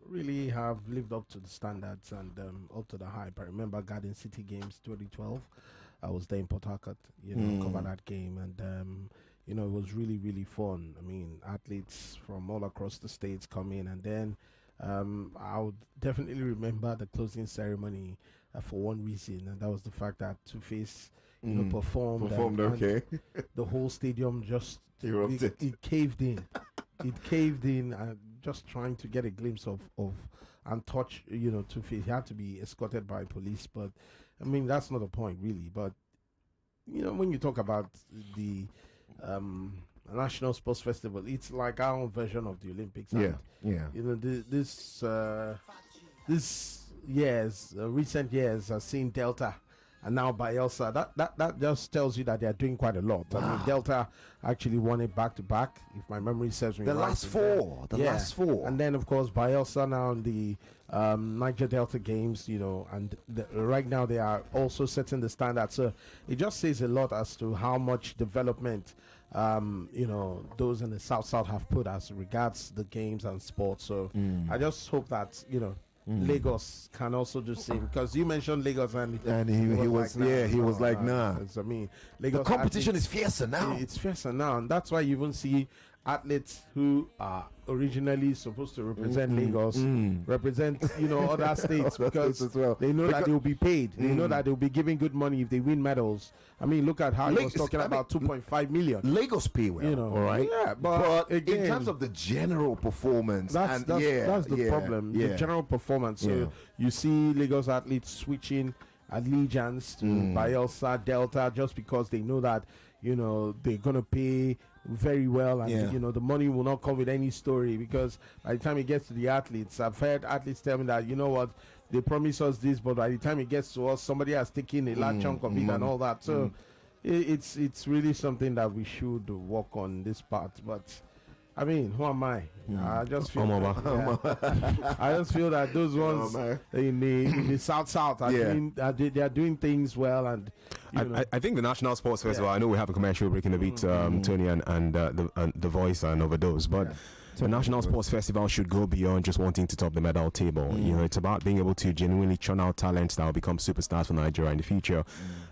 really have lived up to the standards and up to the hype. I remember Garden City Games 2012. I was there in Port Harcourt, cover that game, and it was really, really fun. I mean, athletes from all across the states come in, and then I would definitely remember the closing ceremony for one reason, and that was the fact that Two-Face performed okay. The whole stadium just erupted. It caved in. It caved in, just trying to get a glimpse of and touch Two-Face. He had to be escorted by police, but I mean that's not the point really. But when you talk about the National Sports Festival, it's like our own version of the Olympics. This recent years have seen Delta and now Bayelsa. That just tells you that they are doing quite a lot. I mean, Delta actually won it back to back, if my memory serves me right. Last four. And then of course Bayelsa now in the Niger Delta Games, and right now they are also setting the standard. So it just says a lot as to how much development those in the South have put as regards the games and sports. So I just hope that Lagos can also do same, because you mentioned Lagos and he was like, nah. I mean, Lagos, the competition is fiercer now. It's fiercer now, and that's why you even see athletes who are originally supposed to represent Lagos represent other states, because they know that they'll be paid. They know that they'll be giving good money if they win medals. I mean, look at how he was talking about 2.5 million. Lagos pay well, all right. Yeah, but again, in terms of the general performance, that's the problem. The general performance. So you see Lagos athletes switching allegiance to Bayelsa Delta just because they know that they're gonna pay very well, and the money will not come with any story, because by the time it gets to the athletes, I've heard athletes tell me that they promise us this, but by the time it gets to us, somebody has taken a large chunk of it and all that. So it's really something that we should work on this part. But I mean, who am I? I just feel I just feel that those ones in the South are doing things well, and I think the National Sports Festival. I know we have a commercial break in a bit, Tony and the Voice and Overdose, but. The National Sports Festival should go beyond just wanting to top the medal table. It's about being able to genuinely churn out talents that will become superstars for Nigeria in the future.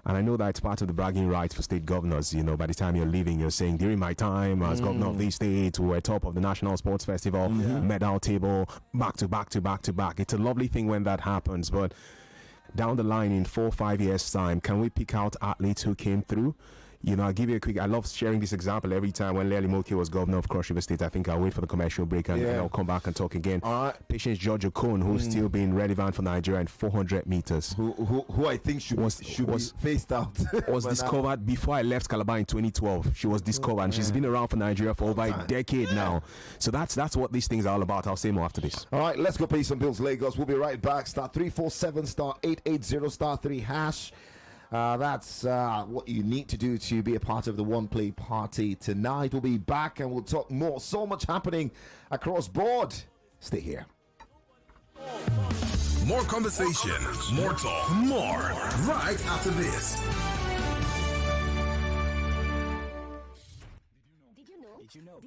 And I know that it's part of the bragging rights for state governors. By the time you're leaving, you're saying, during my time as governor of these states, we were top of the National Sports Festival medal table, back to back to back to back. It's a lovely thing when that happens, but down the line in 4 or 5 years' time, can we pick out athletes who came through? I'll give you a quick. I love sharing this example every time. When Lely Moke was governor of Cross River State, I think I'll wait for the commercial break and I'll come back and talk again. Patience George Okon, who's still being relevant for Nigeria in 400 meters. Who I think should be phased out. Was discovered before I left Calabar in 2012. She was discovered, and she's been around for Nigeria for over a decade now. So that's what these things are all about. I'll say more after this. All right, let's go pay some bills, Lagos. We'll be right back. *347 *880 *3#. That's what you need to do to be a part of the One Play party tonight. We'll be back and we'll talk more. So much happening across board. Stay here. More conversation, more talk, more right after this. Did you know?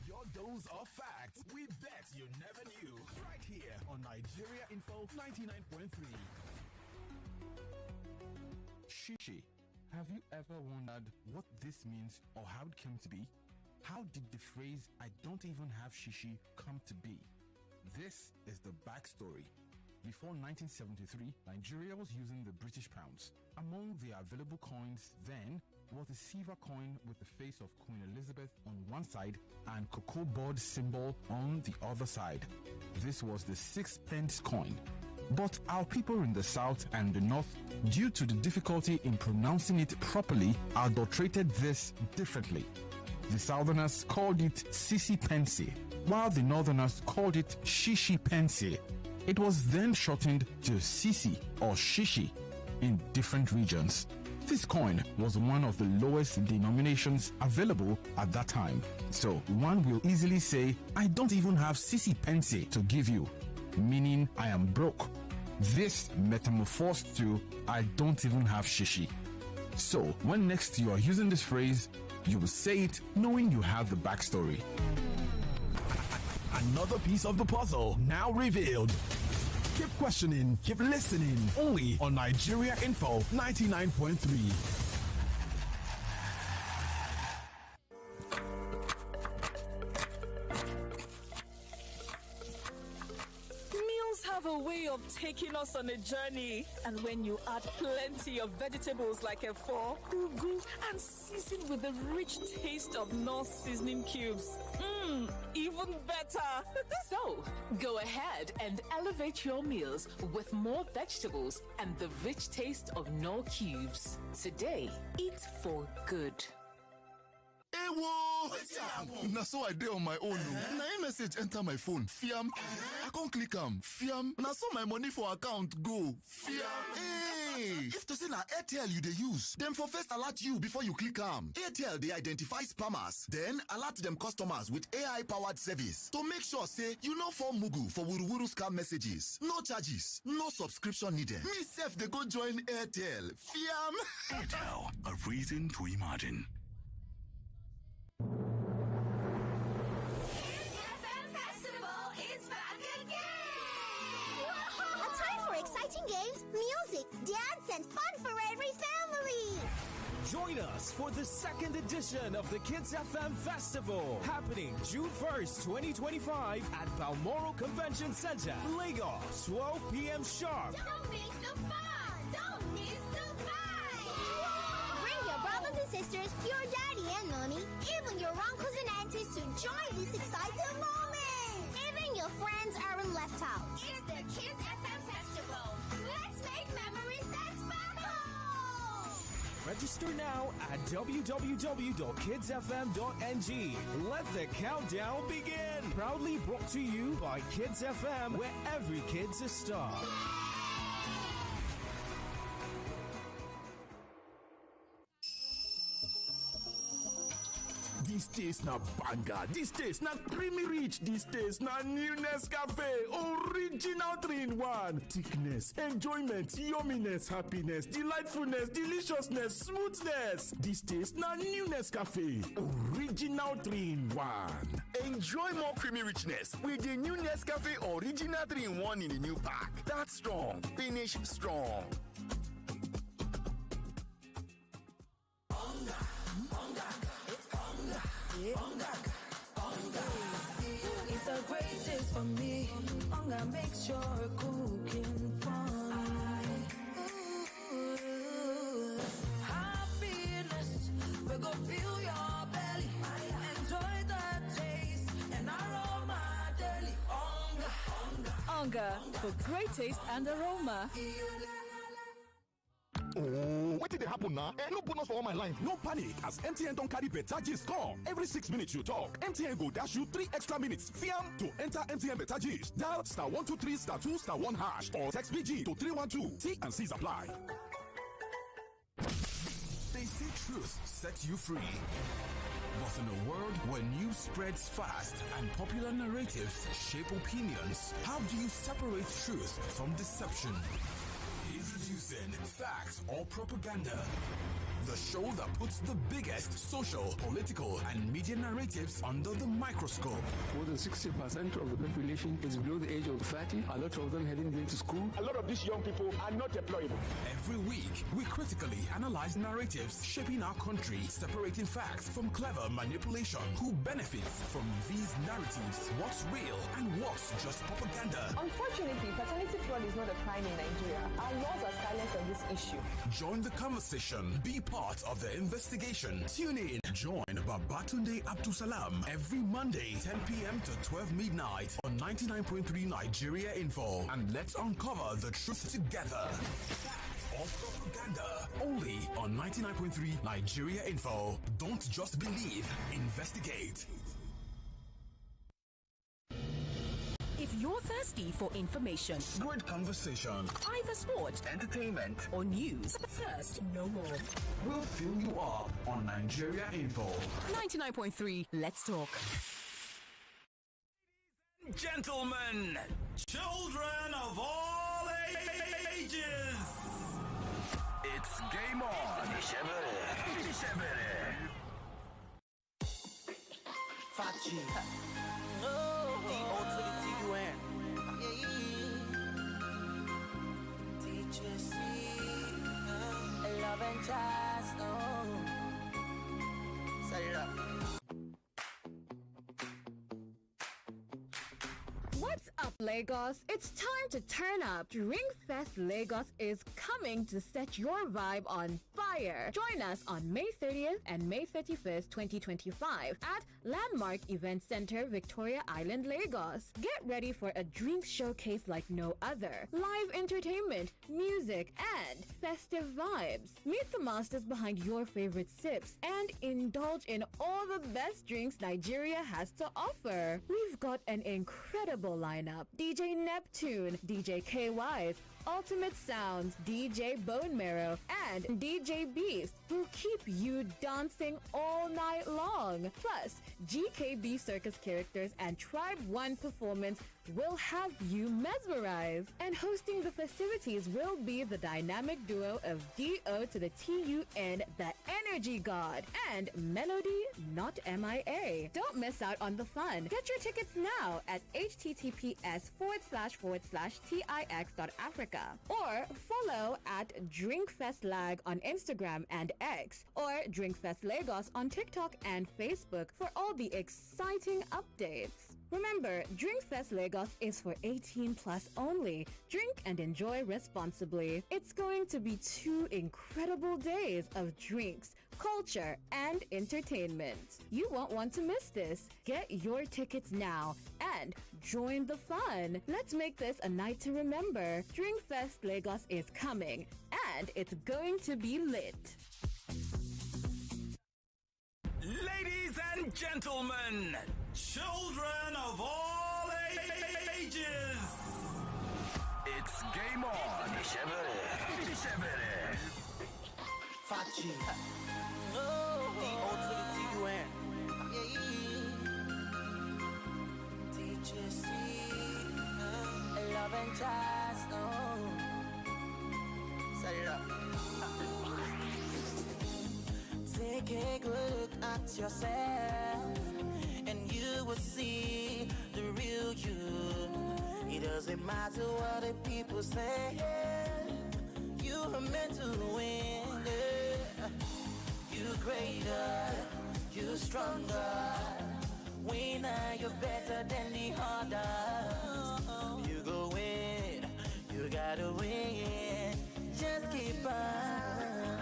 Your dose of facts we bet you never knew. Right here on Nigeria Info 99.3. Shishi. Have you ever wondered what this means or how it came to be? How did the phrase "I don't even have shishi" come to be? This is the backstory. Before 1973, Nigeria was using the British pounds. Among the available coins then was a silver coin with the face of Queen Elizabeth on one side and cocoa board symbol on the other side. This was the 6-pence coin. But our people in the south and the north, due to the difficulty in pronouncing it properly, adulterated this differently. The southerners called it Sisi Pense, while the northerners called it Shishi Pense. It was then shortened to Sisi or Shishi in different regions. This coin was one of the lowest denominations available at that time. So one will easily say, "I don't even have Sisi Pense to give you," meaning I am broke. This metamorphosed to "I don't even have shishi." So when next you are using this phrase, you will say it knowing you have the backstory. Another piece of the puzzle now revealed. Keep questioning, keep listening, only on Nigeria Info 99.3. Have a way of taking us on a journey, and when you add plenty of vegetables like efo, ugu, and season with the rich taste of North seasoning cubes, even better. So go ahead and elevate your meals with more vegetables and the rich taste of Knorr cubes. Today, eat for good. Now so I did on my own. Now a message enter my phone. Fiam. I can't click Fiam. Now so my money for account go. Fiam. Hey. If to say na Airtel you they use, them for first alert you before you click Airtel they identify spammers. Then alert them customers with AI powered service to make sure say you know for Mugu for Wuruwuru scam messages. No charges, no subscription needed. Me self they go join Airtel. Fiam. Airtel, a reason to imagine. Festival is back again! and fun for every family. Join us for the second edition of the Kids FM Festival, happening June 1st, 2025 at Balmoral Convention Center, Lagos, 12 p.m. sharp. Don't miss the fun! Don't miss the fun! Bring your brothers and sisters, your daddy and mommy, even your uncles and aunties to join this exciting moment. Even your friends aren't left out. It's the Kids FM Festival. Let's make memories that sparkle! Register now at www.kidsfm.ng. Let the countdown begin. Proudly brought to you by Kids FM, where every kid's a star. This taste na banger, this taste na creamy rich, this taste na new Nescafe, original 3-in-1. Thickness, enjoyment, yumminess, happiness, delightfulness, deliciousness, smoothness. This taste na new Nescafe, original 3-in-1. Enjoy more creamy richness with the new Nescafe original 3-in-1 in the new pack. That's strong, finish strong. It's the greatest for me. Hunger makes sure cooking fun. Happiness, we go fill your belly. Enjoy the taste and aroma daily. Hunger for great taste and aroma. Oh, what did they happen now? No bonus for all my lines. No panic, as MTN don't carry better gist come. Every 6 minutes you talk, MTN go dash you 3 extra minutes. Fiam to enter MTN better gist. Dial *123 *2 *1 hash or text BG to 312. T and C's apply. They say truth sets you free. But in a world where news spreads fast and popular narratives shape opinions, how do you separate truth from deception? Introducing Facts or Propaganda, the show that puts the biggest social, political, and media narratives under the microscope. More than 60% of the population is below the age of 30. A lot of them haven't been to school. A lot of these young people are not employable. Every week, we critically analyze narratives shaping our country, separating facts from clever manipulation. Who benefits from these narratives? What's real and what's just propaganda? Unfortunately, paternity fraud is not a crime in Nigeria. Our laws are silent on this issue. Join the conversation. Be part of the investigation. Tune in. Join Babatunde Abdusalam every Monday, 10 p.m. to 12 midnight on 99.3 Nigeria Info. And let's uncover the truth together. Fact or propaganda. Only on 99.3 Nigeria Info. Don't just believe. Investigate. If you're thirsty for information, good conversation, either sport, entertainment, or news, thirst no more. We'll fill you up on Nigeria Info. 99.3, let's talk. Gentlemen, children of all ages, it's game on. Fachi. D-O to the T-U-N. TJC. Love and trust. Set it up. What's up, Lagos? It's time to turn up. Ringfest Lagos is coming to set your vibe on fire. Join us on May 30th and May 31st, 2025 at Landmark Event Center, Victoria Island, Lagos. Get ready for a drink showcase like no other. Live entertainment, music, and festive vibes. Meet the masters behind your favorite sips and indulge in all the best drinks Nigeria has to offer. We've got an incredible lineup. DJ Neptune, DJ KY's, Ultimate Sounds, DJ Bone Marrow, and DJ Beast will keep you dancing all night long. Plus, GKB circus characters and Tribe 1 performance will have you mesmerized. And hosting the festivities will be the dynamic duo of D-O to the T-U-N, the Energy God, and Melody, not MIA. Don't miss out on the fun. Get your tickets now at https://tix.africa Africa. Or follow at DrinkFestLag on Instagram and X, or DrinkFest Lagos on TikTok and Facebook for all the exciting updates. Remember, DrinkFest Lagos is for 18 plus only. Drink and enjoy responsibly. It's going to be 2 incredible days of drinks, culture, and entertainment. You won't want to miss this. Get your tickets now and join the fun. Let's make this a night to remember. DrinkFest Lagos is coming, and it's going to be lit. Ladies and gentlemen, children of all ages, it's game on. Fachi. D-O to the T-U-N. TJC. Love and trust. Set it up. Take a good look at yourself, and you will see the real you. It doesn't matter what the people say. You are meant to win. You greater, you stronger. Winner, you're better than the others. You go win, you gotta win. Just keep on.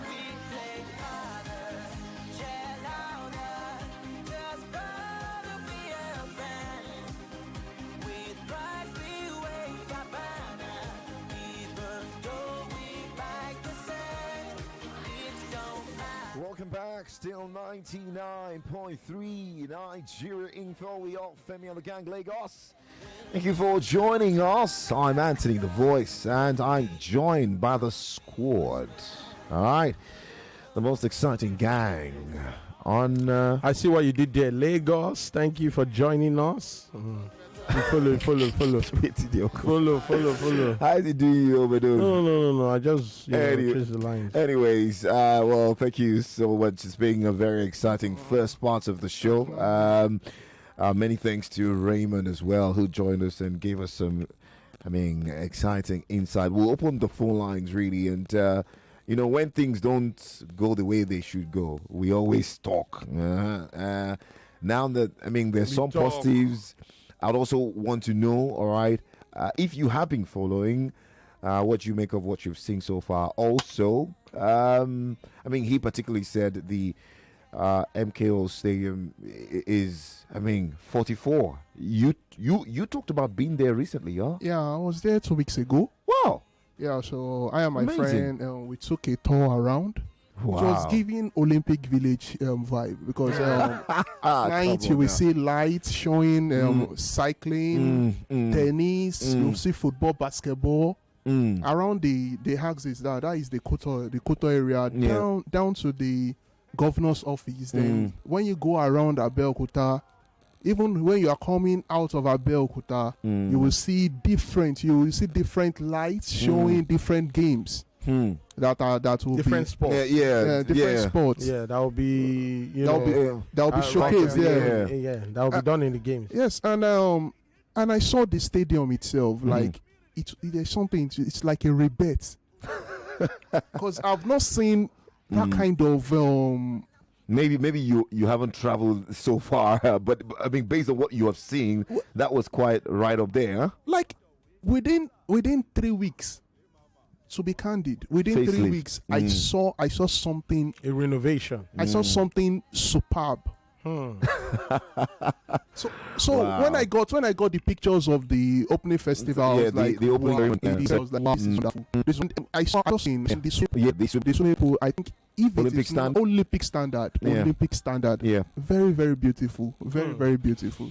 We play harder, yell louder. Just gotta be a fan. With pride we wave our banner. Even though we like the sand, it don't matter. Welcome back. Still 99.3 Nigeria Info. We are Femi The Gang Lagos. Thank you for joining us. I'm Anthony the Voice, and I'm joined by the squad. All right, the most exciting gang on. I see what you did there, Lagos. Thank you for joining us. Follow. Follow. How is it doing you over there? No. I just trace the lines. Anyways, well, thank you so much. It's been a very exciting first part of the show. Many thanks to Raymond as well, who joined us and gave us some, exciting insight. We'll open the phone lines really, and when things don't go the way they should go, we always talk. Now that there's some positives. I'd also want to know, all right, if you have been following, what you make of what you've seen so far. Also, he particularly said the MKO Stadium is, 44. You talked about being there recently, huh? Yeah, I was there 2 weeks ago. Wow. Yeah, so I and my Amazing. friend, we took a tour around. Wow. It was giving Olympic Village vibe because night you will see lights showing cycling, tennis, you'll see football, basketball. Around the axis, that is the Koto area, down to the governor's office. Then when you go around Abeokuta, even when you are coming out of Abeokuta, you will see different lights showing different games. That will different be sports. Different sports. Yeah, that will be that will be showcased. That will be done in the games. Yes, and I saw the stadium itself. Like there's something. It's like a rebate because I've not seen that kind of. Maybe you haven't traveled so far, but based on what you have seen, that was quite right up there. Huh? Like within 3 weeks. To be candid, within 3 weeks, I saw something. A renovation. I saw something superb. So Wow. when I got the pictures of the opening festival, I was like, the opening. this is wonderful. I saw in this swimming pool. I think if Olympic it is Olympic standard, Olympic standard. Yeah, very very beautiful, very beautiful.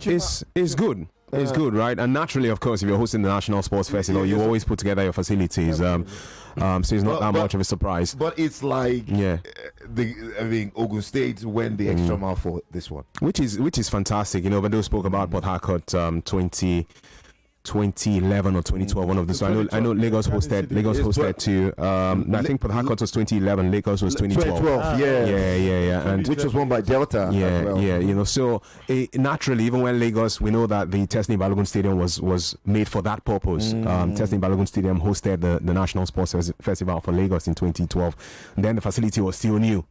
It's good. It's good, right? And naturally, of course, if you're hosting the National Sports Festival, you always put together your facilities. So it's not that much of a surprise. But it's like, Ogun State went the extra mile for this one, which is fantastic. Vendo spoke about Port Harcourt 2011 or 2012, one of those. So I know Lagos hosted too. I think Port Harcourt was 2011. Lagos was 2012. Yeah. And which was won by Delta. Yeah. So naturally, even when Lagos, we know that the Teslim Balogun Stadium was made for that purpose. Teslim Balogun Stadium hosted the National Sports Festival for Lagos in 2012. And then the facility was still new.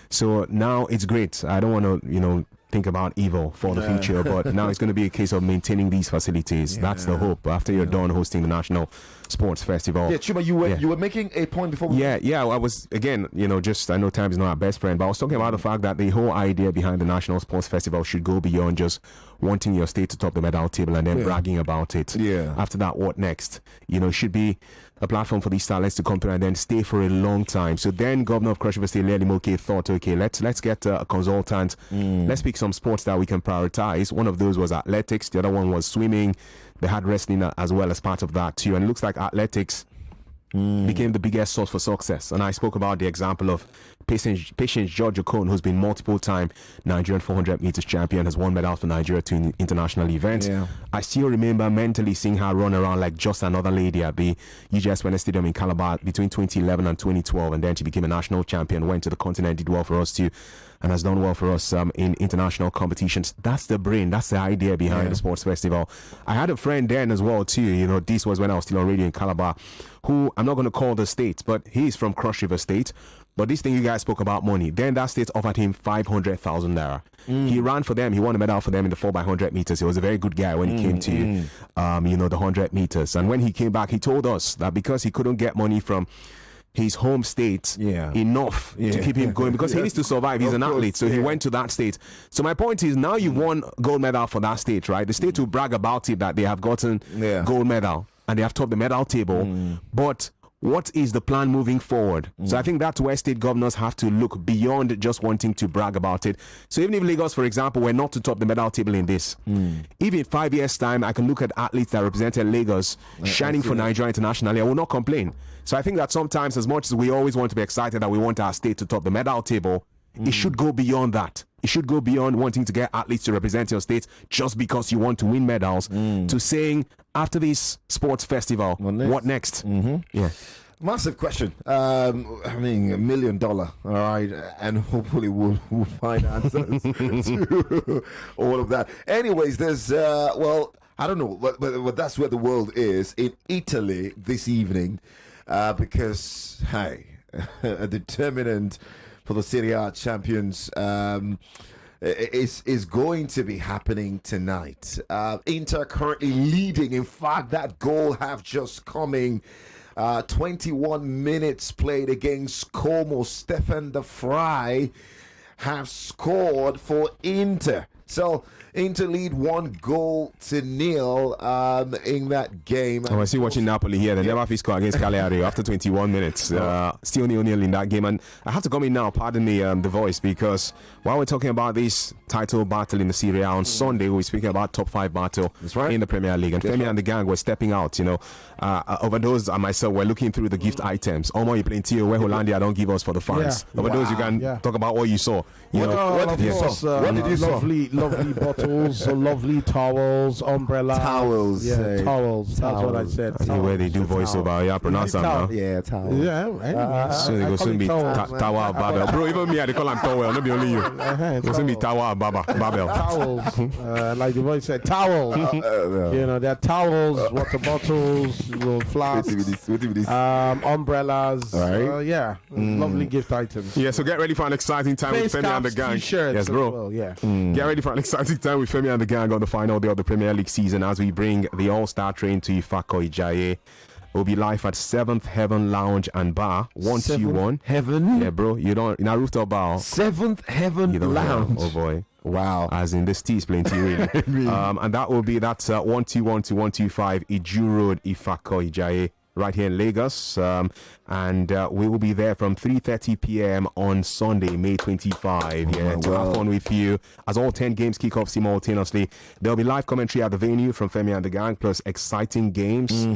So now it's great. I don't want to, think about evil for the future, but now it's going to be a case of maintaining these facilities. That's the hope after you're done hosting the National Sports Festival. Yeah, Chuma, you were making a point before. Yeah. I was again, I know time is not our best friend, but I was talking about the fact that the whole idea behind the National Sports Festival should go beyond just wanting your state to top the medal table and then bragging about it. Yeah. After that, what next? It should be a platform for these talents to come through and then stay for a long time. So then Governor of Cross River State, Lely Moke, thought, okay, let's get a consultant. Let's pick some sports that we can prioritize. One of those was athletics. The other one was swimming. They had wrestling as well as part of that too. And it looks like athletics became the biggest source for success. And I spoke about the example of Patience George Okon, who's been multiple-time Nigerian 400 meters champion, has won medals for Nigeria to international events. Yeah. I still remember mentally seeing her run around like just another lady at the UGS Wellness Stadium in Calabar between 2011 and 2012, and then she became a national champion, went to the continent, did well for us too, and has done well for us in international competitions. That's the brain, that's the idea behind the sports festival. I had a friend then as well too, this was when I was still on radio in Calabar, who I'm not going to call the state, but he's from Cross River State. But this thing you guys spoke about money. Then that state offered him 500,000 naira. He ran for them. He won a medal for them in the 4x100 meters. He was a very good guy when he came to, the 100 meters. And when he came back, he told us that because he couldn't get money from his home state enough to keep him going, because he needs to survive. He's an athlete, so he went to that state. So my point is, now you've won gold medal for that state, right? The state will brag about it that they have gotten gold medal and they have topped the medal table, but what is the plan moving forward? So I think that's where state governors have to look beyond just wanting to brag about it. So even if Lagos, for example, were not to top the medal table in this, even in 5 years' time, I can look at athletes that represented Lagos shining for Nigeria internationally. I will not complain. So I think that sometimes, as much as we always want to be excited that we want our state to top the medal table, it should go beyond that. It should go beyond wanting to get athletes to represent your state just because you want to win medals to saying, after this sports festival, what next? Yeah. Massive question. $1 million. All right, and hopefully we'll find answers to all of that. Anyways, there's I don't know, but that's where the world is in Italy this evening, because a determinant for the Serie A champions is going to be happening tonight. Inter currently leading. In fact, that goal have just coming. 21 minutes played against Como. Stefan the Fry have scored for Inter. So Inter lead 1-0 in that game. I see watching Napoli here. They never score against Cagliari after 21 minutes. Still 0-0 in that game. And I have to come in now, pardon the voice, because while we're talking about this title battle in the Serie A on Sunday, we're speaking about top 5 battle in the Premier League. And Femi and the gang were stepping out, Overdose and myself were looking through the gift items. Omo, you playing Tio, where Hollandia don't give us for the fans. Overdose, you can talk about what you saw. What did you saw? Lovely bottles, lovely towels, umbrella. Towels. Yeah, towels. That's what I said. Where they do voiceover. Yeah, pronounce them now. Yeah, towels. Yeah, so they go soon be Tower Babel. Bro, even me, they call them Towel, not be only you. They soon be Tower Babel. Towels. Like the voice said, towels. There are towels, water bottles, flasks, umbrellas. Lovely gift items. Yeah, so get ready for an exciting time with Femi and the gang. Yes, bro. Get ready for an exciting time with Femi and the gang on the final day of the Premier League season as we bring the All-Star train to Ifako Ijaye. We'll be live at 7th Heaven Lounge and Bar, 121. Heaven? Yeah, bro. You don't, in a rooftop bar. 7th Heaven Lounge. Oh, boy. Wow. As in, this tea is plenty, really. And that will be, that's 121 to 125 Iju Road, Ifako Ijaye, right here in Lagos. And we will be there from 3:30 p.m. on Sunday, May 25. To have fun with you. As all 10 games kick off simultaneously, there'll be live commentary at the venue from Femi and the gang, plus exciting games,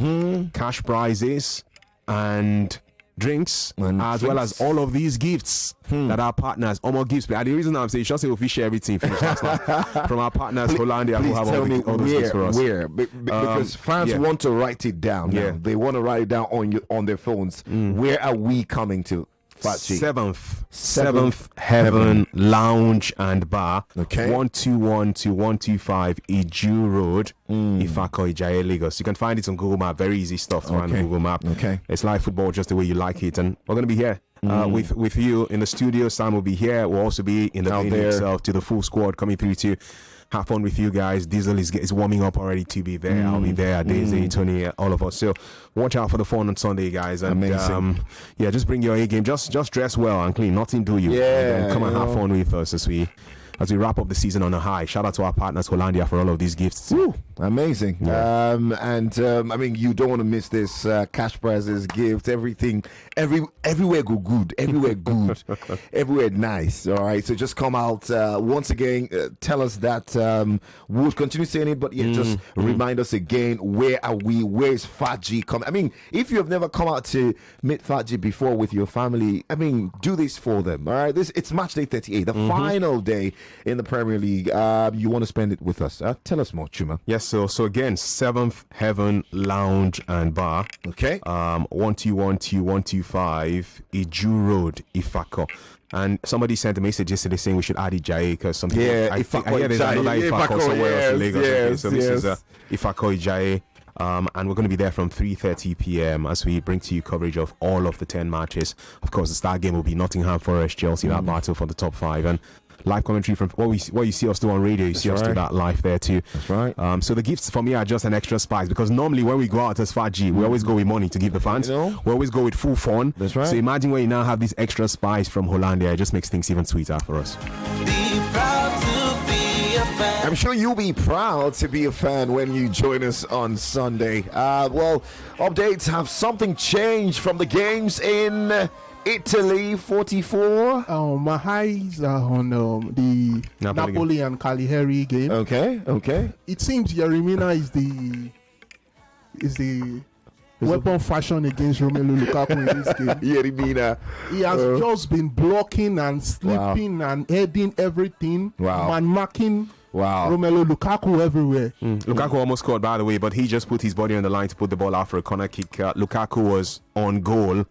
cash prizes, and drinks, as well as all of these gifts that our partners, Omo Gifts. And the reason I'm saying, just say we share everything finish last night from our partners, Hollandia, who have all those gifts for us. Because fans want to write it down. Now. They want to write it down on their phones. Where are we coming to? Seventh Heaven Lounge and Bar. Okay. 121 to 125 Iju Road, Ifako, Ijaye, Lagos. You can find it on Google Map. Very easy stuff to find on Google Map. Okay. It's live football just the way you like it. And we're going to be here with you in the studio. Sam will be here. We'll also be in the venue itself to the full squad coming through to have fun with you guys. Diesel is warming up already to be there. I'll be there. Daisy, Tony, all of us. So watch out for the fun on Sunday, guys. And just bring your A game. Just dress well and clean. Nothing do you. And come and have fun with us as we wrap up the season on a high. Shout out to our partners Hollandia for all of these gifts. Woo, amazing. I mean, you don't want to miss this cash prizes, gifts, everything. Everywhere go good. Everywhere good. Everywhere nice. All right. So just come out once again. Tell us that. We'll continue saying it, but just remind us again. Where are we? Where is Fat G coming? I mean, if you have never come out to meet Fat G before with your family, I mean, do this for them. All right. It's match day 38, the final day in the Premier League. You want to spend it with us. Tell us more, Chuma. Yes, so again, 7th Heaven Lounge and Bar. Okay. 121-125 Iju Road, Ifako. And somebody sent a message yesterday saying we should add Ijaye because something. I hear there's another Ifako somewhere else in Lagos. So this is Ifako Ijaye. And we're going to be there from 3:30 p.m. as we bring to you coverage of all of the 10 matches. Of course, the start game will be Nottingham Forest, Chelsea, that battle for the top 5. And live commentary from what you see us do on radio, you see us do that live there too. That's right. So the gifts for me are just an extra spice because normally when we go out as Fat G, we always go with money to give the fans. We always go with full fun. That's right. So imagine when you now have this extra spice from Hollandia, it just makes things even sweeter for us. I'm sure you'll be proud to be a fan when you join us on Sunday. Updates have something changed from the games in Italy. 44. My highs are on the Napoli and Cagliari game. Okay. It seems Yerimina is the weapon fashion against Romelu Lukaku in this game. Yerimina. He has just been blocking and slipping and heading everything. Man marking. Romelu Lukaku everywhere. Lukaku almost scored, by the way, but he just put his body on the line to put the ball out for a corner kick. Lukaku was on goal,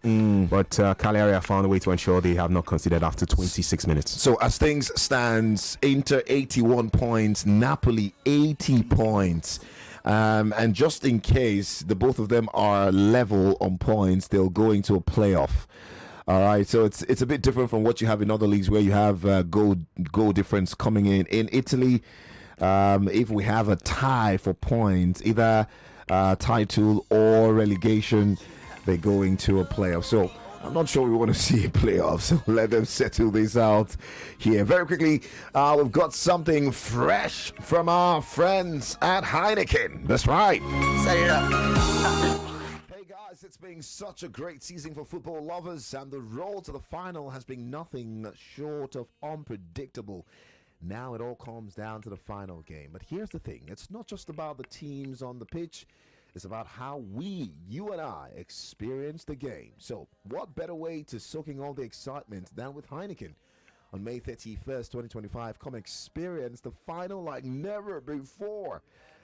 but Cagliari found a way to ensure they have not conceded after 26 minutes. So as things stands, Inter 81 points, Napoli 80 points. And just in case the both of them are level on points, they'll go into a playoff. All right, so it's a bit different from what you have in other leagues where you have goal difference coming in. In Italy, if we have a tie for points, either title or relegation, they go into a playoff. So I'm not sure we want to see a playoff, so let them settle this out here. Very quickly, we've got something fresh from our friends at Heineken. That's right. Set it up. It's been such a great season for football lovers, and the road to the final has been nothing short of unpredictable. Now it all comes down to the final game. But here's the thing, it's not just about the teams on the pitch, it's about how you and I, experience the game. So what better way to soaking all the excitement than with Heineken? On May 31st, 2025, come experience the final like never before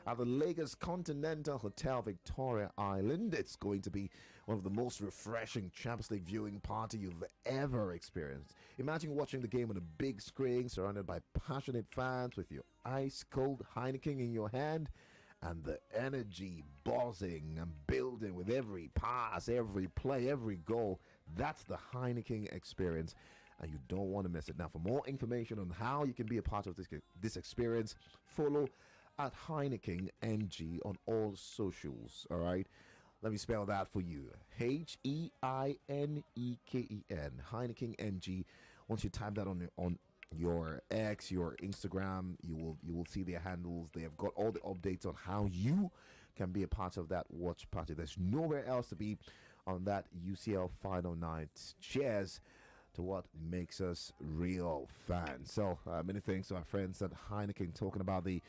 at the Lagos Continental Hotel, Victoria Island. It's going to be one of the most refreshing Champions League viewing party you've ever experienced. Imagine watching the game on a big screen, surrounded by passionate fans with your ice-cold Heineken in your hand, and the energy buzzing and building with every pass, every play, every goal. That's the Heineken experience, and you don't want to miss it. Now, for more information on how you can be a part of this experience, follow at Heineken NG on all socials. All right, let me spell that for you. HEINEKEN, Heineken NG. Once you type that on your X, your Instagram, you will see their handles. They have got all the updates on how you can be a part of that watch party. There's nowhere else to be on that UCL final night. Cheers to what makes us real fans. So many thanks to our friends at Heineken talking about the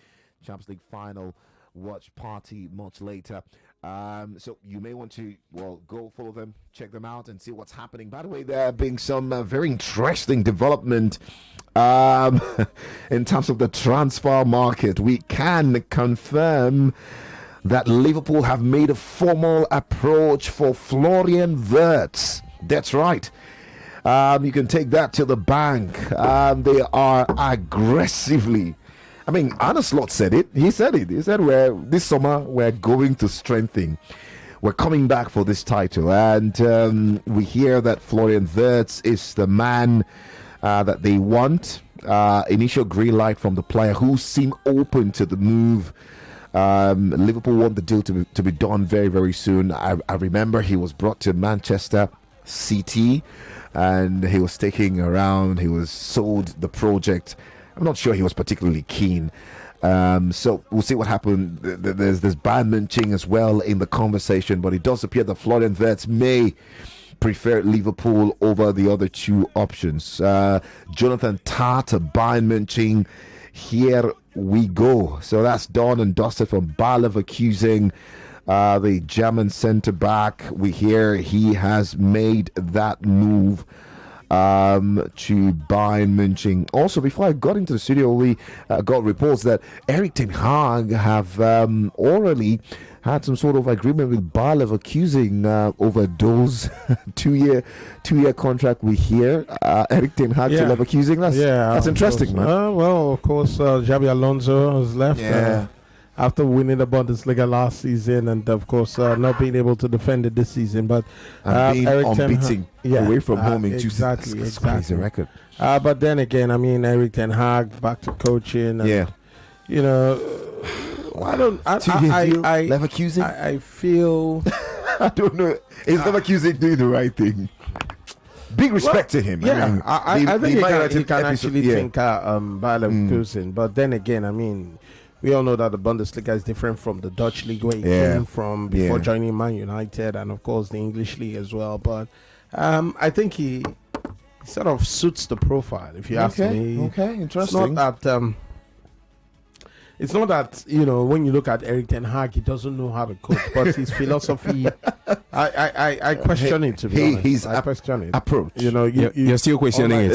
Champions League final watch party much later. So you may want to, go follow them, check them out, and see what's happening. By the way, there have been some very interesting development in terms of the transfer market. We can confirm that Liverpool have made a formal approach for Florian Wirtz. That's right. You can take that to the bank. They are aggressively. I mean, Arne Slot said it. He said it. He said, this summer we're going to strengthen. We're coming back for this title. And we hear that Florian Wirtz is the man that they want. Initial green light from the player who seemed open to the move. Liverpool want the deal to be done very, very soon. I remember he was brought to Manchester City and he was taking around. He was sold the project. I'm not sure he was particularly keen. So we'll see what happened. There's Bayern Munich as well in the conversation, but it does appear that Florian Wirtz may prefer Liverpool over the other two options. Jonathan Tah to Bayern Munich. Here we go. So that's done and dusted from Bayer Leverkusen. The German centre back. We hear he has made that move to Bayern Munich. Also, before I got into the studio, we got reports that Erik ten Hag have orally had some sort of agreement with Bayer Leverkusen over those two-year contract. We hear Erik ten Hag to Leverkusen. That's interesting, man. Well, of course, Xabi Alonso has left. After winning the Bundesliga last season, and of course not being able to defend it this season, but being Erik unbeaten away from home in exactly, it's crazy record. But then again, I mean, Erik ten Hag back to coaching. And, you know, I Leverkusen. I feel I don't know. Is Leverkusen doing the right thing? Big respect to him. Yeah, I think he can actually think Bayer Leverkusen, but then again, I mean. We all know that the Bundesliga is different from the Dutch league where he came from before joining Man United, and of course the English league as well. But I think he sort of suits the profile, if you ask me. Okay, interesting. It's not that, you know, when you look at Erik ten Hag, he doesn't know how to coach, but his philosophy, I question it, to be honest. I question it. Approach. You know, you're still questioning it.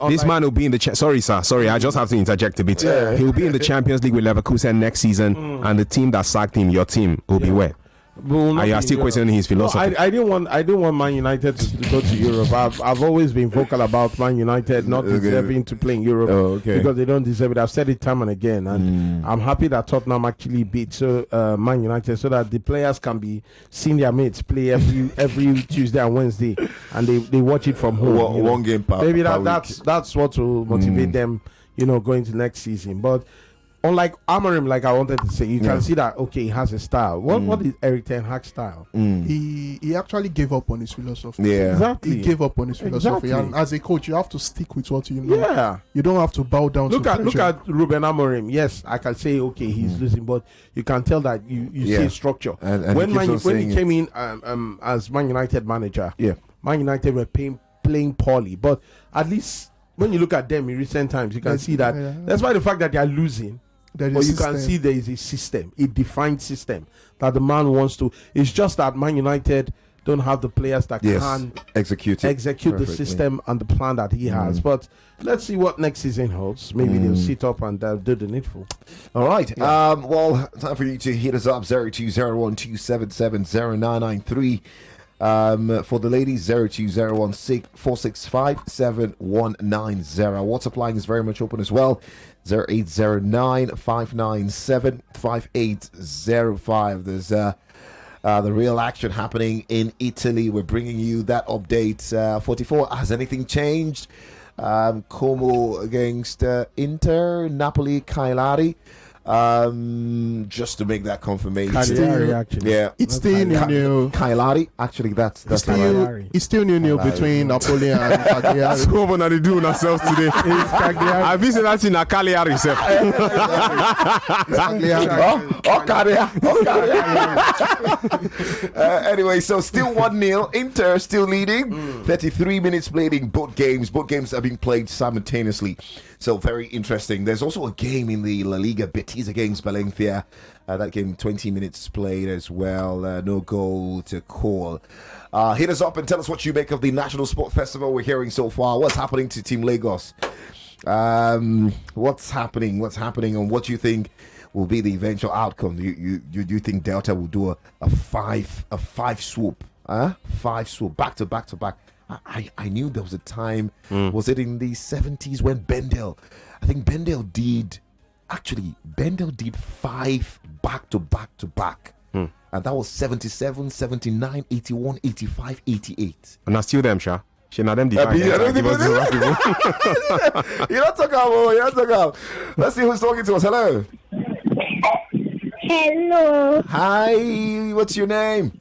This man will be in the... Sorry, I just have to interject a bit. Yeah. He will be in the Champions League with Leverkusen next season, and the team that sacked him, your team, will be where? And you are still questioning his philosophy. No, I didn't want Man United to go to Europe. I've always been vocal about Man United not deserving to play in Europe because they don't deserve it. I've said it time and again, and I'm happy that Tottenham actually beat Man United so that the players can be seeing their mates play every Tuesday and Wednesday, and they watch it from home. One game per maybe per that's what will motivate them, you know, going to next season. But unlike Amorim, like I wanted to say, you can see that he has a style. What is Erik ten Hag's style? He actually gave up on his philosophy. Yeah, exactly. He gave up on his philosophy, and as a coach, you have to stick with what you know. Yeah, you don't have to bow down. Look at Ruben Amorim. Yes, I can say he's losing, but you can tell that you see structure. And when he came in as Man United manager, Man United were playing poorly, but at least when you look at them in recent times, you can see that. That's why the fact that they are losing. But you can see there is a system, a defined system that the man wants to. It's just that Man United don't have the players that can execute the system and the plan that he has. But let's see what next season holds. Maybe they'll sit up and do the needful. All right. Well, time for you to hit us up 020127709993. For the ladies, 0201465710. WhatsApp line is very much open as well. 0809-597-5805. There's the real action happening in Italy. We're bringing you that update. 44. Has anything changed? Como against Inter, Napoli, Cagliari. Just to make that confirmation. Cagliari, actually. Yeah, it's still new. Cagliari, actually, that's Cagliari. It's still new between Napoli and Cagliari. What's going on to do ourselves today? I've visited that in a Cagliari itself. Anyway, so still 1-0. Inter still leading. 33 minutes played in both games. Both games are being played simultaneously. So very interesting. There's also a game in the La Liga Betis Betis against Valencia. That game, 20 minutes played as well. No goal to call. Hit us up and tell us what you make of the National Sport Festival we're hearing so far. What's happening to Team Lagos? What's happening, and what do you think will be the eventual outcome? You think Delta will do a five swoop? 5 swoop back to back to back. I knew there was a time, was it in the 70s when Bendel did 5 back to back to back. And that was 77, 79, 81, 85, 88. And I still them, Sha. She not them divide. You're not talking about. Let's see who's talking to us. Hello. Hello. Hi. What's your name?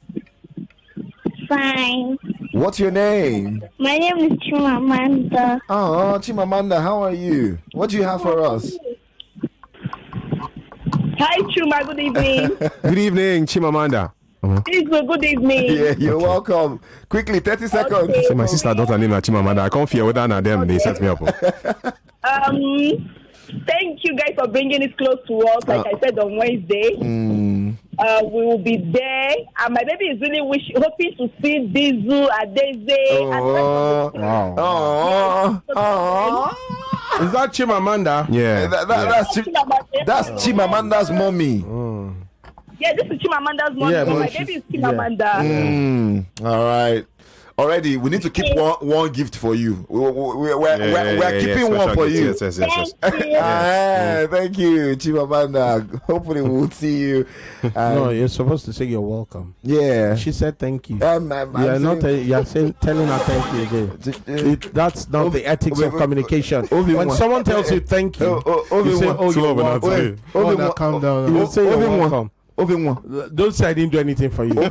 Fine. What's your name? My name is Chimamanda. Oh, Chimamanda, how are you? What do you have for us? Hi, Chuma. Good evening. Good evening, Chimamanda. Good evening. Yeah, you're welcome. Quickly, 30 seconds. Okay. So my sister daughter name is Chimamanda. I can't fear whether or them they set me up. Thank you guys for bringing it close to us. Like I said on Wednesday, we will be there. And my baby is really hoping to see Dizu, Adeze. Is that Chimamanda? Yeah. That's Chimamanda's mommy. Yeah, this is Chimamanda's mom. Yeah, so my baby is Chimamanda. All right. Already, we need to keep one gift for you. We're keeping one for you. Yes. Thank you, Chimamanda. Hopefully, we'll see you. No, you're supposed to say you're welcome. Yeah. She said thank you. You're telling her thank you again. That's not the ethics of communication. When someone tells you thank you, you say, "Oh, you're welcome." Now calm down. You say you're welcome. Don't say I didn't do anything for you.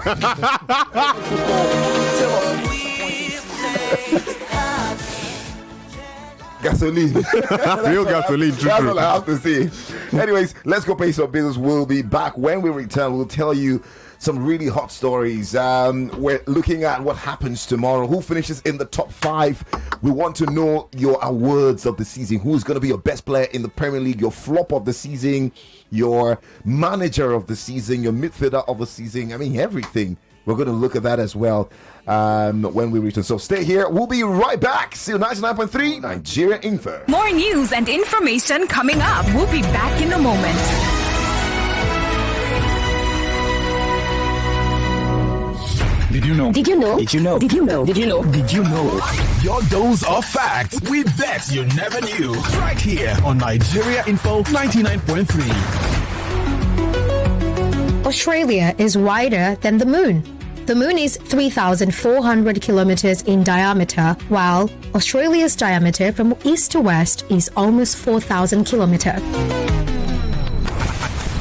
Gasoline. Real gasoline. That's all I have to say. Anyways, let's go pay some business. We'll be back. When we return, we'll tell you some really hot stories. We're looking at what happens tomorrow. Who finishes in the top 5? We want to know your awards of the season. Who's going to be your best player in the Premier League, your flop of the season, your manager of the season, your midfielder of the season. I mean, everything. We're going to look at that as well when we return. So stay here. We'll be right back. See you 99.3 Nigeria Info. More news and information coming up. We'll be back in a moment. Did you know? Did you know? Did you know? Did you know? Did you know? Did you know? Your dose of facts we bet you never knew. Right here on Nigeria Info 99.3. Australia is wider than the moon. The moon is 3,400 kilometers in diameter, while Australia's diameter from east to west is almost 4,000 kilometers.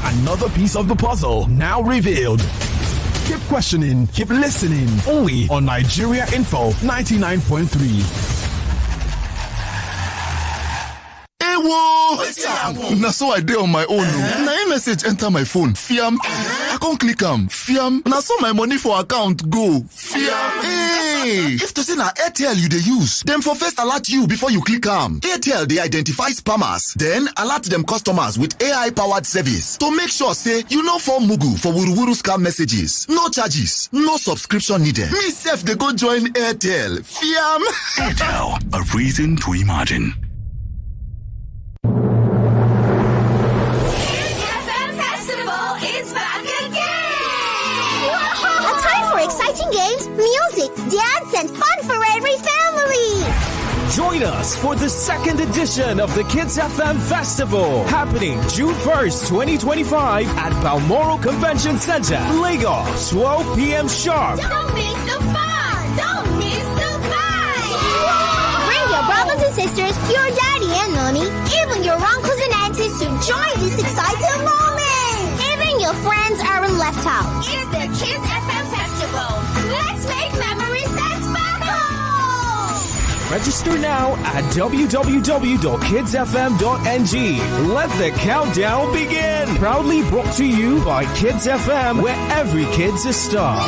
Another piece of the puzzle now revealed. Keep questioning, keep listening. Only on Nigeria Info 99.3. Now so I did on my own. Now message enter my phone. Fiam. I can't click am. Fiam. Now so my money for account go. Fiam. Hey. If to say na Airtel you dey use, them for first alert you before you click am. Airtel they identify spammers, then alert them customers with AI powered service to make sure say you no fall mugu for wuruwuru scam messages. No charges, no subscription needed. Me self they go join Airtel. Fiam. Airtel, a reason to imagine. Exciting games, music, dance, and fun for every family. Join us for the second edition of the Kids FM Festival, happening June 1st, 2025 at Balmoral Convention Center, Lagos, 12 p.m. sharp. Don't miss the fun! Don't miss the vibe! Bring your brothers and sisters, your daddy and mommy, even your uncles and aunties to join this exciting moment. Even your friends aren't left out. It's the Kids FM Festival. Let's make memories that sparkle! Register now at www.kidsfm.ng. Let the countdown begin. Proudly brought to you by Kids FM, where every kid's a star.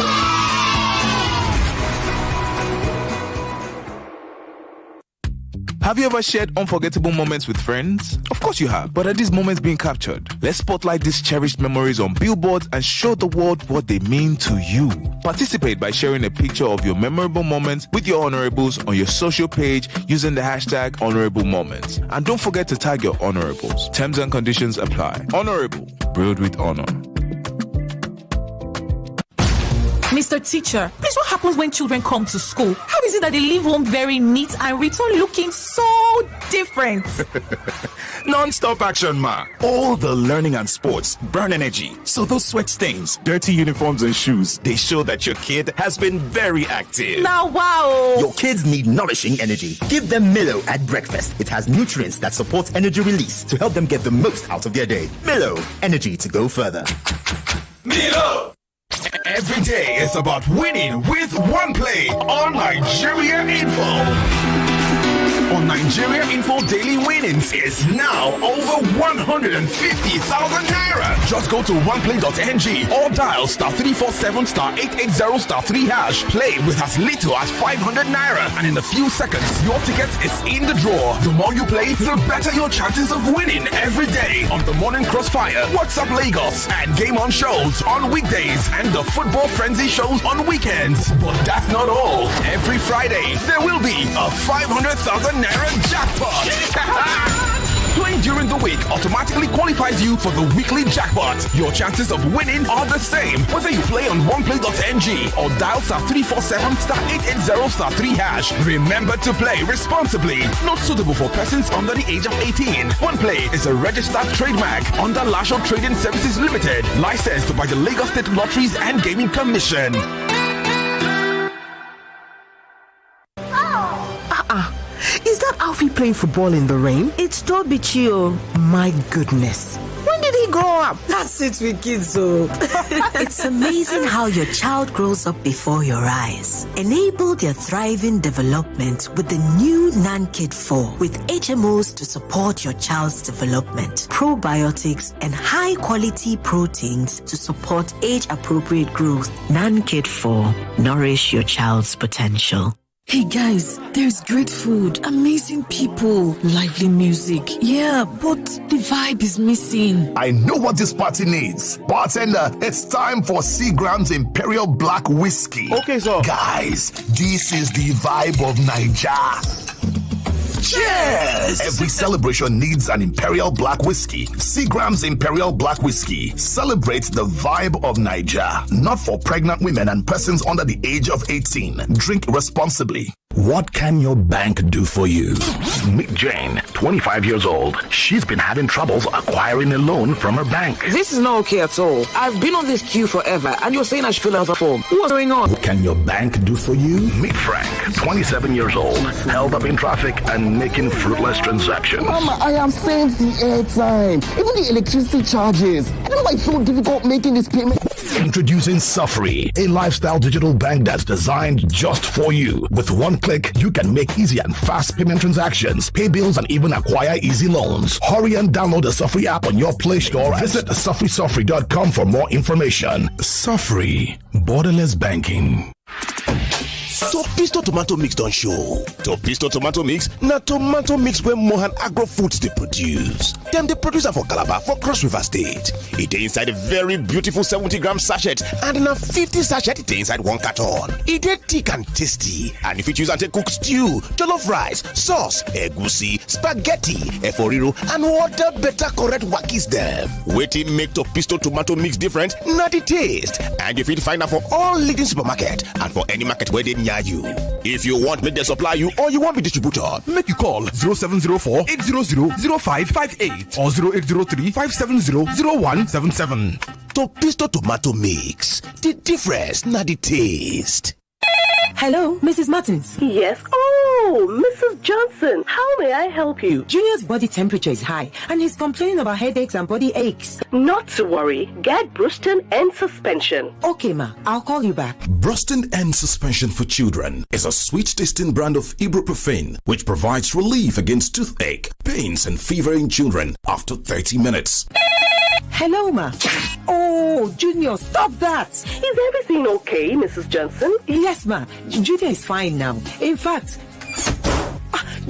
Have you ever shared unforgettable moments with friends? Of course you have. But are these moments being captured? Let's spotlight these cherished memories on billboards and show the world what they mean to you. Participate by sharing a picture of your memorable moments with your honorables on your social page using the hashtag honorable moments. And don't forget to tag your honorables. Terms and conditions apply. Honorable, brewed with honor. Mr. Teacher, please, what happens when children come to school? How is it that they leave home very neat and return looking so different? Non-stop action, ma. All the learning and sports burn energy. So those sweat stains, dirty uniforms and shoes, they show that your kid has been very active. Now, wow. Your kids need nourishing energy. Give them Milo at breakfast. It has nutrients that support energy release to help them get the most out of their day. Milo, energy to go further. Milo! Every day is about winning with one play on Nigeria Info. On Nigeria Info, daily winnings is now over 150,000 naira. Just go to oneplay.ng or dial *347 *880 *3#. Play with as little as 500 naira, and in a few seconds, your ticket is in the draw. The more you play, the better your chances of winning every day on the Morning Crossfire, WhatsApp Lagos, and Game On shows on weekdays, and the Football Frenzy shows on weekends. But that's not all. Every Friday, there will be a 500,000 naira jackpot. Playing during the week automatically qualifies you for the weekly jackpot. Your chances of winning are the same whether you play on oneplay.ng or dial *347 *880 *3#. Remember to play responsibly. Not suitable for persons under the age of 18. OnePlay is a registered trademark under Lasho Trading Services Limited, licensed by the Lagos State Lotteries and Gaming Commission. Is that Alfie playing football in the rain? It's Toby Chio. My goodness. When did he grow up? That's it with kids, so. It's amazing how your child grows up before your eyes. Enable their thriving development with the new NanKid 4 with HMOs to support your child's development, probiotics, and high-quality proteins to support age-appropriate growth. NanKid 4. Nourish your child's potential. Hey guys, there's great food, amazing people, lively music. Yeah, but the vibe is missing. I know what this party needs. Bartender, it's time for Seagram's Imperial Black Whiskey. Okay, sir. Guys, this is the vibe of Nigeria. Cheers! Every celebration needs an Imperial Black Whiskey. Seagram's Imperial Black Whiskey celebrates the vibe of Nigeria. Not for pregnant women and persons under the age of 18. Drink responsibly. What can your bank do for you? Meet Jane, 25 years old. She's been having troubles acquiring a loan from her bank. This is not okay at all. I've been on this queue forever, and you're saying I should fill out a form. What's going on? What can your bank do for you? Meet Frank, 27 years old, held up in traffic and making fruitless transactions. Mama, I have saved the airtime, even the electricity charges. I don't know why it's so difficult making this payment. Introducing Safri, a lifestyle digital bank that's designed just for you. With one click, you can make easy and fast payment transactions, pay bills, and even acquire easy loans. Hurry and download the Safri app on your Play Store. Visit safrisafri.com for more information. Safri, borderless banking. Topisto tomato mix don show. Topisto tomato mix na tomato mix wey Mohan Agro Foods dey produce. Dem dey produce am for Calabar for Cross River State. E dey inside a very beautiful 70-gram sachet and na 50 sachet dey inside one carton. E dey thick and tasty, and you fit use am take cook stew, jollof rice, sauce, egusi, spaghetti, eforiro, and other better correct wakis dem. Wetin make Topisto tomato mix different na the taste, and you fit find am for all leading supermarket and for any market wey dey near you. If you want make them supply you or you want be distributor, make you call 0704-800-0558 or 0803-570-0177. Topisto tomato mix. The difference, not the taste. Hello, Mrs. Martins. Yes. Oh, Mrs. Johnson, how may I help you? Junior's body temperature is high and he's complaining about headaches and body aches. Not to worry. Get Bruston and suspension. Okay, ma. I'll call you back. Bruston and Suspension for Children is a sweet-tasting brand of ibuprofen which provides relief against toothache, pains, and fever in children after 30 minutes. Hello, ma. Oh, Junior, stop that. Is everything okay, Mrs. Johnson? Yes, ma. Junior is fine now. In fact,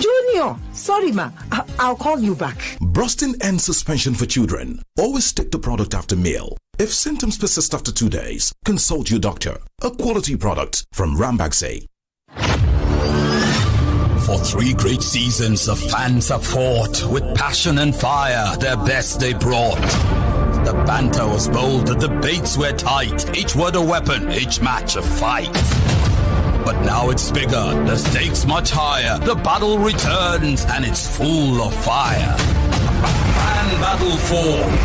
Junior, sorry ma, I'll call you back. Brusting and suspension for children. Always take the product after meal. If symptoms persist after 2 days, consult your doctor. A quality product from Rambaxay. For 3 great seasons, the fans have fought with passion and fire, their best they brought. The banter was bold, the debates were tight, each word a weapon, each match a fight. But now it's bigger, the stakes much higher, the battle returns and it's full of fire. Fan Battle 4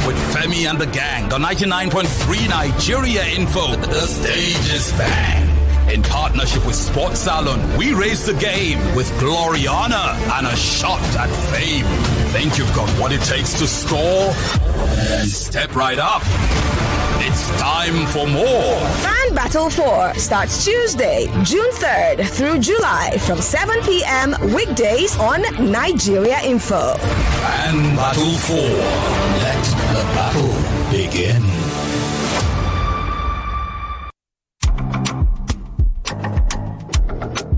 with Femi and the Gang on 99.3 Nigeria Info. The stage is bang. In partnership with Sports Salon, we raise the game with glory, honor, and a shot at fame. Think you've got what it takes to score? Then step right up. It's time for more. Fan Battle 4 starts Tuesday, June 3rd through July from 7 p.m. weekdays on Nigeria Info. Fan Battle 4. Let the battle begin.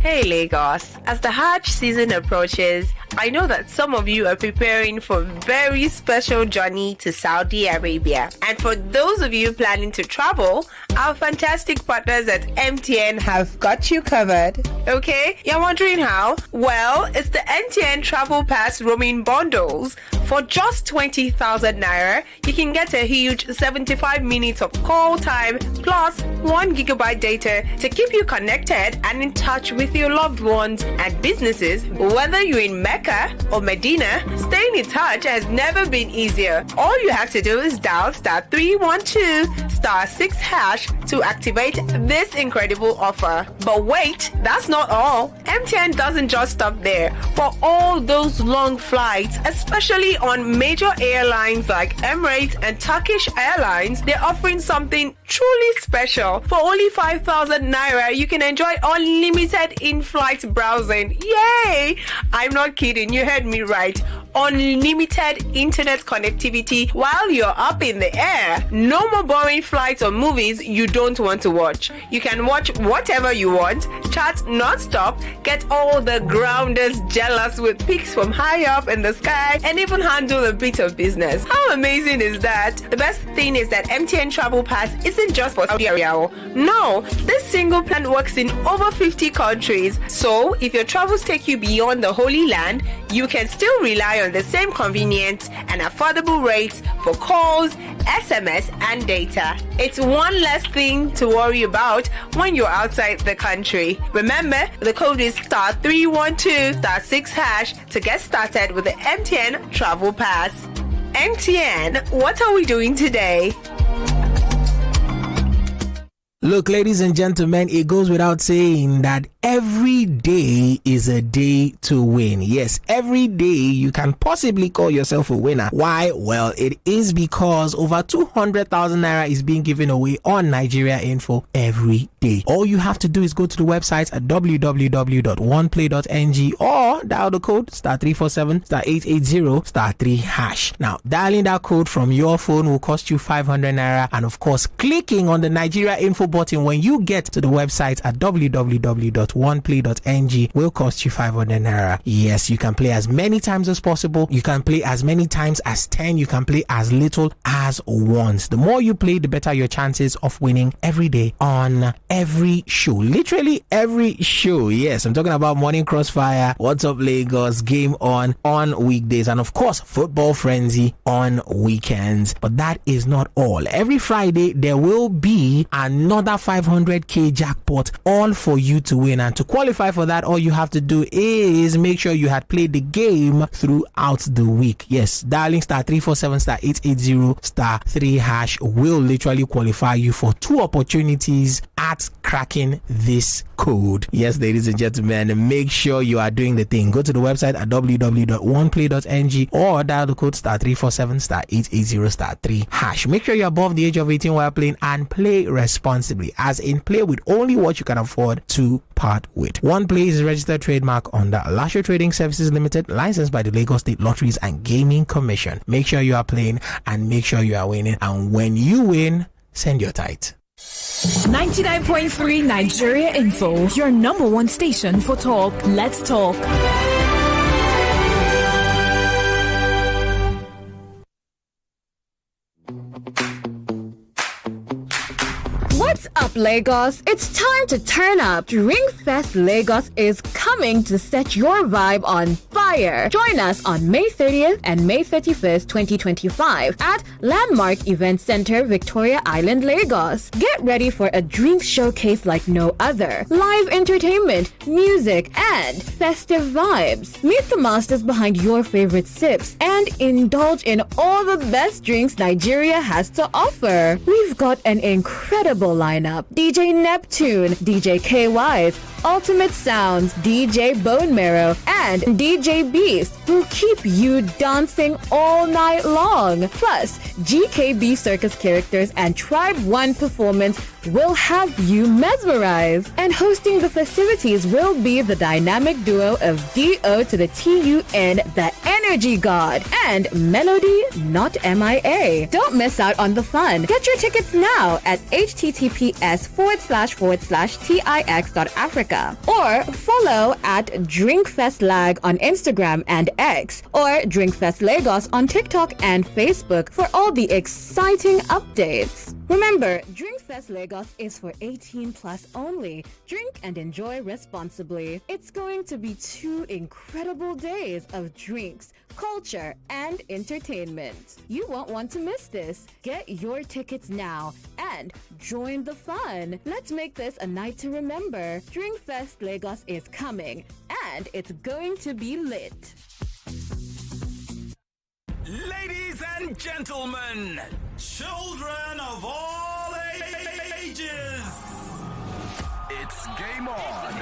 Hey Lagos, as the Hajj season approaches, I know that some of you are preparing for a very special journey to Saudi Arabia. And for those of you planning to travel, our fantastic partners at MTN have got you covered. Okay, you're wondering how? Well, it's the MTN Travel Pass roaming bundles. For just 20,000 naira, you can get a huge 75 minutes of call time plus 1 gigabyte data to keep you connected and in touch with your loved ones and businesses. Whether you're in Mecca or Medina, staying in touch has never been easier. All you have to do is dial *312*6# to activate this incredible offer. But wait, that's not all. MTN doesn't just stop there. For all those long flights, especially on major airlines like Emirates and Turkish Airlines, they're offering something truly special. For only 5,000 naira, you can enjoy unlimited in-flight browsing. Yay! I'm not kidding, you heard me right. Unlimited internet connectivity while you're up in the air. No more boring flights or movies you don't want to watch. You can watch whatever you want, chat non-stop, get all the grounders jealous with pics from high up in the sky, and even handle a bit of business. How amazing is that? The best thing is that MTN Travel Pass isn't just for Saudi Arabia. No, this single plan works in over 50 countries. So if your travels take you beyond the Holy Land, you can still rely on the same convenient and affordable rates for calls, SMS, and data. It's one less thing to worry about when you're outside the country. Remember, the code is *312*6# to get started with the MTN Travel Pass. MTN, what are we doing today? Look, ladies and gentlemen, it goes without saying that every day is a day to win. Yes, every day you can possibly call yourself a winner. Why? Well, it is because over 200,000 naira is being given away on Nigeria Info every day. All you have to do is go to the website at www.oneplay.ng or dial the code *347*880*3#. Now, dialing that code from your phone will cost you 500 naira, and of course, clicking on the Nigeria Info button when you get to the website at www.oneplay.ng will cost you 500 naira. Yes, you can play as many times as possible. You can play as many times as 10. You can play as little as once. The more you play, the better your chances of winning every day on every show. Literally every show. Yes, I'm talking about Morning Crossfire, What's Up Lagos, Game On weekdays, and of course Football Frenzy on weekends. But that is not all. Every Friday there will be another 500k jackpot, all for you to win. And to qualify for that, all you have to do is make sure you had played the game throughout the week. Yes, dialing *347*880*3# will literally qualify you for 2 opportunities at cracking this code. Yes, ladies and gentlemen, make sure you are doing the thing. Go to the website at www.oneplay.ng or dial the code *347*880*3#. Make sure you're above the age of 18 while playing, and play responsibly, as in play with only what you can afford to part with. One Play is a registered trademark under Lasho Trading Services Limited, licensed by the Lagos State Lotteries and Gaming Commission. Make sure you are playing and make sure you are winning, and when you win, send your tithe. 99.3 Nigeria Info, your number one station for talk. Let's talk. What's up, Lagos? It's time to turn up. Drinkfest Lagos is coming to set your vibe on fire. Join us on May 30th and May 31st, 2025 at Landmark Event Center, Victoria Island, Lagos. Get ready for a drink showcase like no other. Live entertainment, music, and festive vibes. Meet the masters behind your favorite sips and indulge in all the best drinks Nigeria has to offer. We've got an incredible lineup. DJ Neptune, DJ KY's, Ultimate Sounds, DJ Bone Marrow, and DJ Beast, who keep you dancing all night long. Plus, GKB circus characters and Tribe 1 performance will have you mesmerized. And hosting the festivities will be the dynamic duo of DO to the TUN, the Energy God, and Melody Not MIA. Don't miss out on the fun. Get your tickets now at https://tix.africa or follow at DrinkFestLag on Instagram and X or Drinkfest Lagos on TikTok and Facebook for all the exciting updates. Remember, Drinkfest Lagos is for 18 plus only. Drink and enjoy responsibly. It's going to be 2 incredible days of drinks, culture, and entertainment. You won't want to miss this. Get your tickets now and join the fun. Let's make this a night to remember. Drinkfest Lagos is coming, and it's going to be lit. Ladies and gentlemen, children of all ages, it's game on.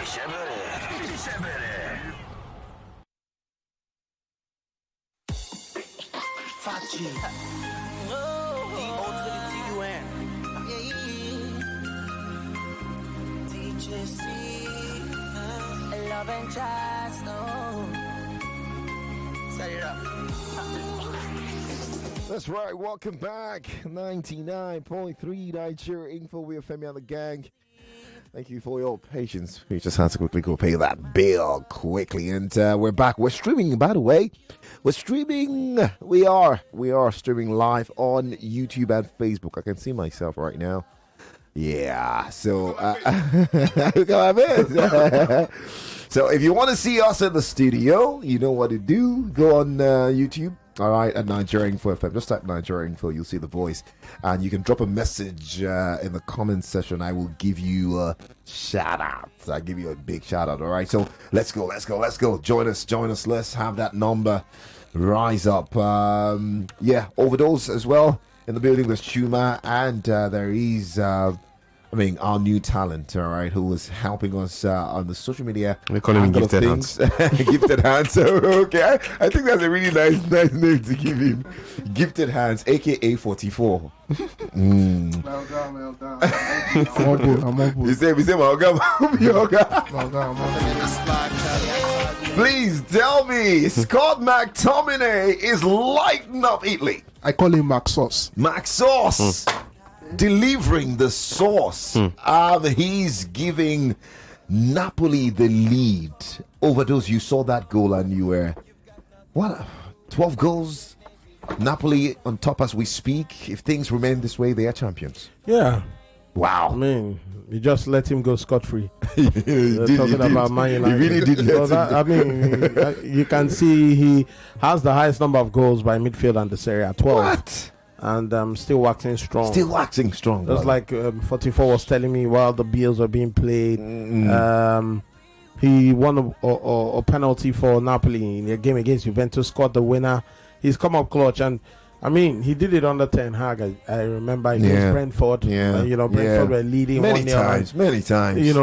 Fachi. D-O to the T-U-N. DJC. Love and trust. Set it up. That's right, welcome back. 99.3 Nigeria Info. We are Femi The Gang. Thank you for your patience. We just had to quickly go pay that bill quickly. And we're back. We're streaming, by the way. We're streaming. We are streaming live on YouTube and Facebook. I can see myself right now. Yeah, so so if you want to see us in the studio, you know what to do. Go on YouTube. All right, at Nigeria Info FM. Just type Nigeria Info, you'll see the voice. And you can drop a message in the comments section. I will give you a shout out. I'll give you a big shout out. All right, so let's go. Join us. Let's have that number rise up. Overdose as well in the building. There's Chuma, and there is our new talent, all right, who is helping us on the social media. We call him Gifted Hands. Gifted Hands. So, okay, I think that's a really nice name to give him. Gifted Hands, aka 44. Well done. You say, please tell me, Scott McTominay is lighting up Italy. I call him Mac Sauce. Delivering the sauce. He's giving Napoli the lead over those. You saw that goal and you were 12 goals. Napoli on top as we speak. If things remain this way, they are champions. Yeah. Wow. I mean, you just let him go scot-free. Talking about Man United. He really did let him. You can see he has the highest number of goals by midfield and the Serie A, 12. What? And still waxing strong. Just like 44 was telling me while the Bills were being played. He won a penalty for Napoli in a game against Juventus, scored the winner. He's come up clutch, and I mean, he did it under Ten Hag. I remember against Brentford. Brentford were leading many times.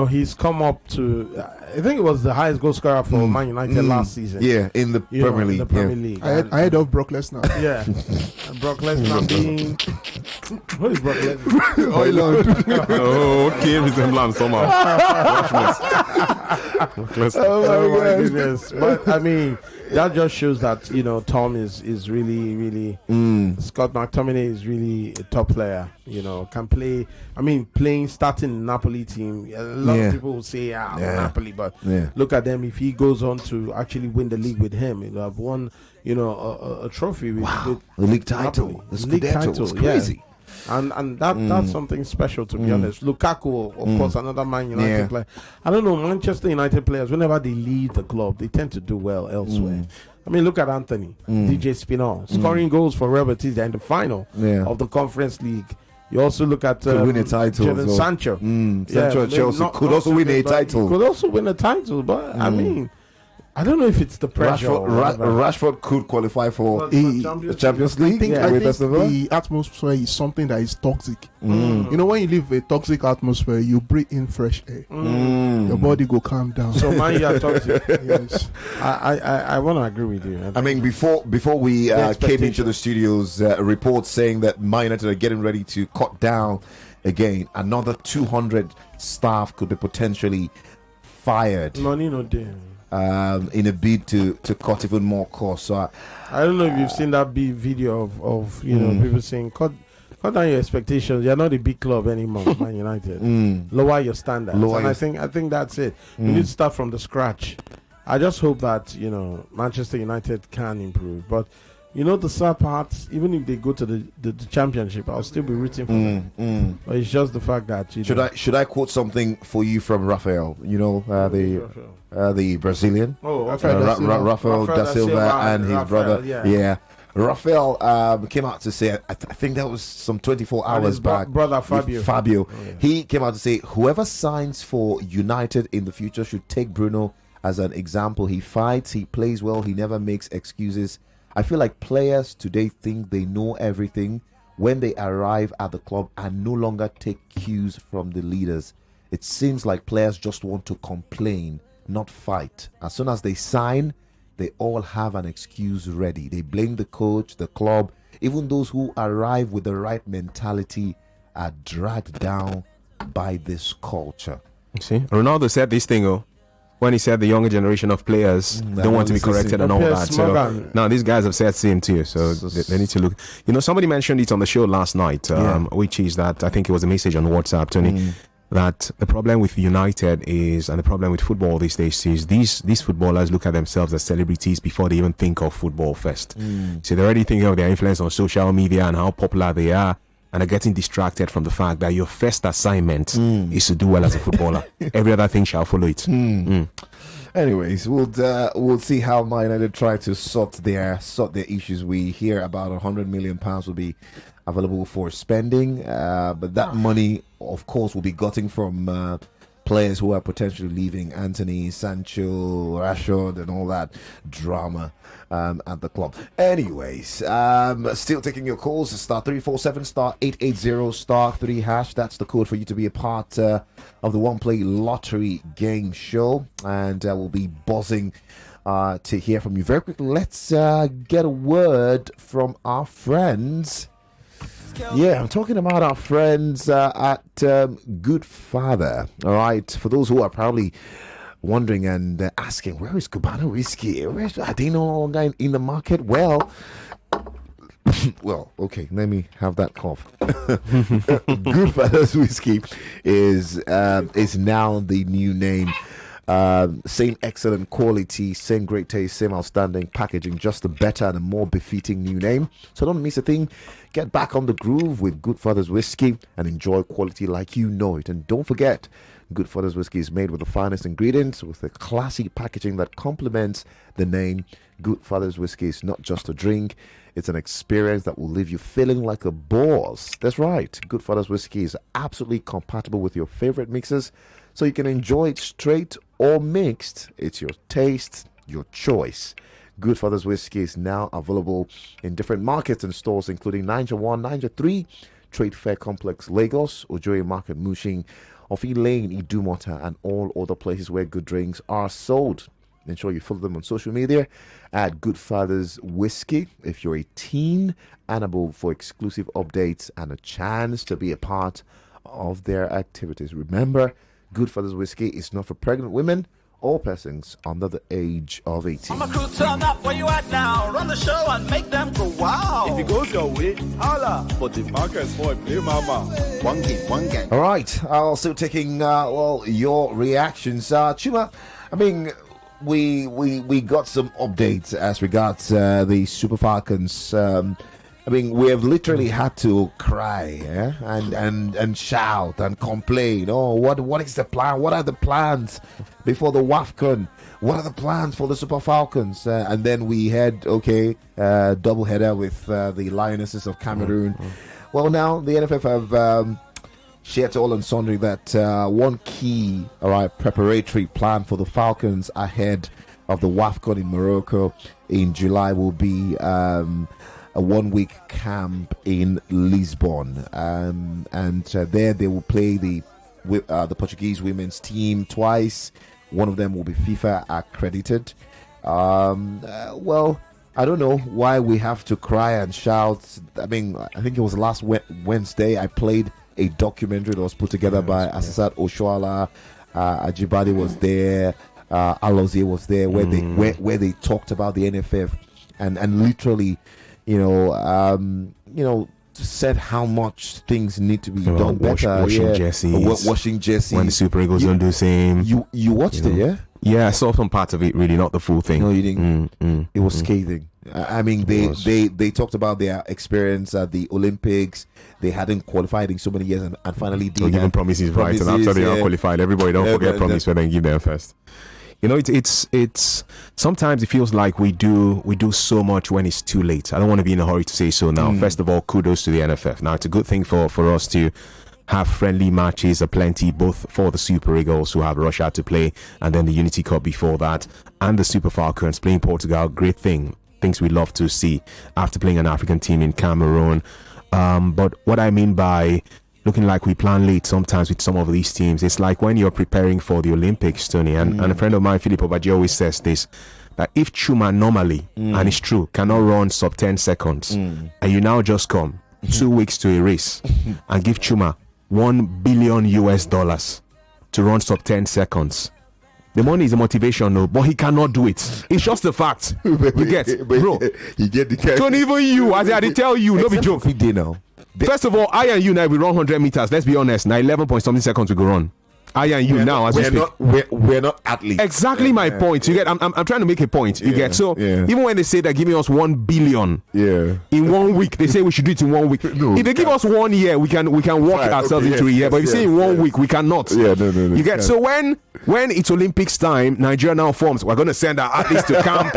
He's come up to, I think it was the highest goal scorer for Man United last season. Yeah, in the Premier League. I heard of Brock Lesnar. Yeah, Brock Lesnar being. What is Brock Lesnar? Okay, resemblance somehow. Oh my goodness! But I mean, that just shows that Tom is really Scott McTominay is really a top player. Can play. I mean, starting in Napoli team. A lot of people will say, Napoli, but look at them. If he goes on to actually win the league with him, he'll have won a trophy with, the league title, the league title. It's crazy. Yeah. And that's something special, to be honest. Lukaku, of course, another Man United player. I don't know, Manchester United players, whenever they leave the club, they tend to do well elsewhere. I mean, look at Anthony, DJ Spinall, scoring goals for Real Betis. They're in the final of the Conference League. You also look at win a title. Jadon Sancho. Sancho at Chelsea could also win a title. Could also win a title, but I mean, I don't know if it's the pressure. Rashford could qualify for the Champions League. I think the atmosphere is something that is toxic. When you live a toxic atmosphere, you breathe in fresh air. Your body go calm down. So man, you are toxic. Yes, I want to agree with you. I mean, before we came into the studios, a report saying that Man United are getting ready to cut down again. Another 200 staff could be potentially fired. Money no there. In a bid to cut even more costs. So I don't know if you've seen that big video of people saying cut down your expectations. You're not a big club anymore, Man United. Lower your standards. I think that's it. We need to start from the scratch. I just hope that Manchester United can improve. But the sad part, even if they go to the championship, I'll still be rooting for them. But it's just the fact that should I quote something for you from Rafael? The Brazilian. Rafael da Silva and his brother. Yeah. Rafael came out to say, I think that was some 24 hours back. Brother Fabio. He came out to say, whoever signs for United in the future should take Bruno as an example. He fights, he plays well, he never makes excuses. I feel like players today think they know everything when they arrive at the club and no longer take cues from the leaders. It seems like players just want to complain, not fight. As soon as they sign, they all have an excuse ready. They blame the coach, the club. Even those who arrive with the right mentality are dragged down by this culture. See, Ronaldo said this thing, when he said the younger generation of players don't want to be corrected and all that. So now these guys have said same too. So they need to look. Somebody mentioned it on the show last night, which is that I think it was a message on WhatsApp, Tony, that the problem with United is, and the problem with football these days is these footballers look at themselves as celebrities before they even think of football first. So they're already thinking of their influence on social media and how popular they are, and are getting distracted from the fact that your first assignment is to do well as a footballer. Every other thing shall follow it. Anyways, we'll see how Man United try to sort their issues. We hear about £100 million will be available for spending, but that money, of course, will be gotten from players who are potentially leaving. Anthony, Sancho, Rashford, and all that drama at the club. Anyways, still taking your calls. Star 347 star 880 star 3 hash. That's the code for you to be a part of the One Play Lottery game show, and we'll be buzzing to hear from you very quickly. Let's get a word from our friends. Yeah, I'm talking about our friends at Good Father. All right, for those who are probably wondering and asking, where is Cubano whiskey? Are they no longer in the market? Well, okay, let me have that cough. Good Father's whiskey is now the new name. Same excellent quality, same great taste, same outstanding packaging, just a better and a more befitting new name. So don't miss a thing. Get back on the groove with Good Father's whiskey and enjoy quality like you know it. And don't forget, Good Father's whiskey is made with the finest ingredients, with a classy packaging that complements the name. Good Father's whiskey is not just a drink, it's an experience that will leave you feeling like a boss. That's right, Good Father's whiskey is absolutely compatible with your favorite mixes, so you can enjoy it straight or mixed. It's your taste, your choice. Good Father's whiskey is now available in different markets and stores, including Niger 1, Niger 3, Trade Fair Complex, Lagos, Ojoye Market, Mushin, Ofi Lane, Idumota, and all other places where good drinks are sold. Ensure you follow them on social media at Good Father's Whiskey if you're a teen and above for exclusive updates and a chance to be a part of their activities. Remember, Good Father's Whiskey is not for pregnant women or persons under the age of 18. I'm a crew, turn up where you at now. Run the show and make them go wow. If it goes your way, holla. But the market's boy, play mama. One game. All right, I'll still taking your reactions. Chuma, I mean, we got some updates as regards the Super Falcons. I mean, we have literally had to cry, and shout and complain. Oh, what is the plan? What are the plans before the WAFCON? What are the plans for the Super Falcons? And then we had double header with the Lionesses of Cameroon. Well, now the NFF have shared to all and sundry that one key, preparatory plan for the Falcons ahead of the WAFCON in Morocco in July will be a 1-week camp in Lisbon, and there they will play the Portuguese women's team twice. One of them will be FIFA accredited. Well, I don't know why we have to cry and shout. I mean, I think it was last Wednesday I played a documentary that was put together by Asisat Oshoala. Ajibade was there. Alozie was there, where they talked about the NFF and literally, said how much things need to be done better. Washing jerseys. Washing jerseys. When the Super Eagles don't do the same. You watched it, yeah? Yeah, I saw some part of it, really, not the full thing. No, you didn't. It was scathing. I mean, they talked about their experience at the Olympics. They hadn't qualified in so many years and finally did. Giving promises, right? And after they are qualified, everybody don't forget promise when they give them first. It's sometimes it feels like we do so much when it's too late. I don't want to be in a hurry to say so now. First of all, kudos to the NFF. Now, it's a good thing for us to have friendly matches aplenty, both for the Super Eagles who have Russia to play, and then the Unity Cup before that, and the Super Falcons playing Portugal. Great thing. Things we love to see after playing an African team in Cameroon. But what I mean by looking like we plan late sometimes with some of these teams, it's like when you're preparing for the Olympics, Tony, and a friend of mine, Philip Obaji, always says this, that if Chuma normally, and it's true, cannot run sub 10 seconds, and you now just come 2 weeks to a race and give Chuma $1 billion to run sub 10 seconds. The money is a motivation, no, but he cannot do it. It's just a fact. You get, bro. You get the cash. Don't even you, as I tell you, no be joke. First of all, I and you now, we run 100 meters. Let's be honest. Now 11 point something seconds we go run. I and you now, as we speak. We're not athletes. Exactly my point. You get. I'm trying to make a point. You get. So even when they say they're giving us $1 billion in 1 week, they say we should do it in 1 week. No, if they give us 1 year, we can walk ourselves into a year. But if you say in 1 week, we cannot. No. You get. So when it's Olympics time, Nigeria now forms. We're going to send our athletes to camp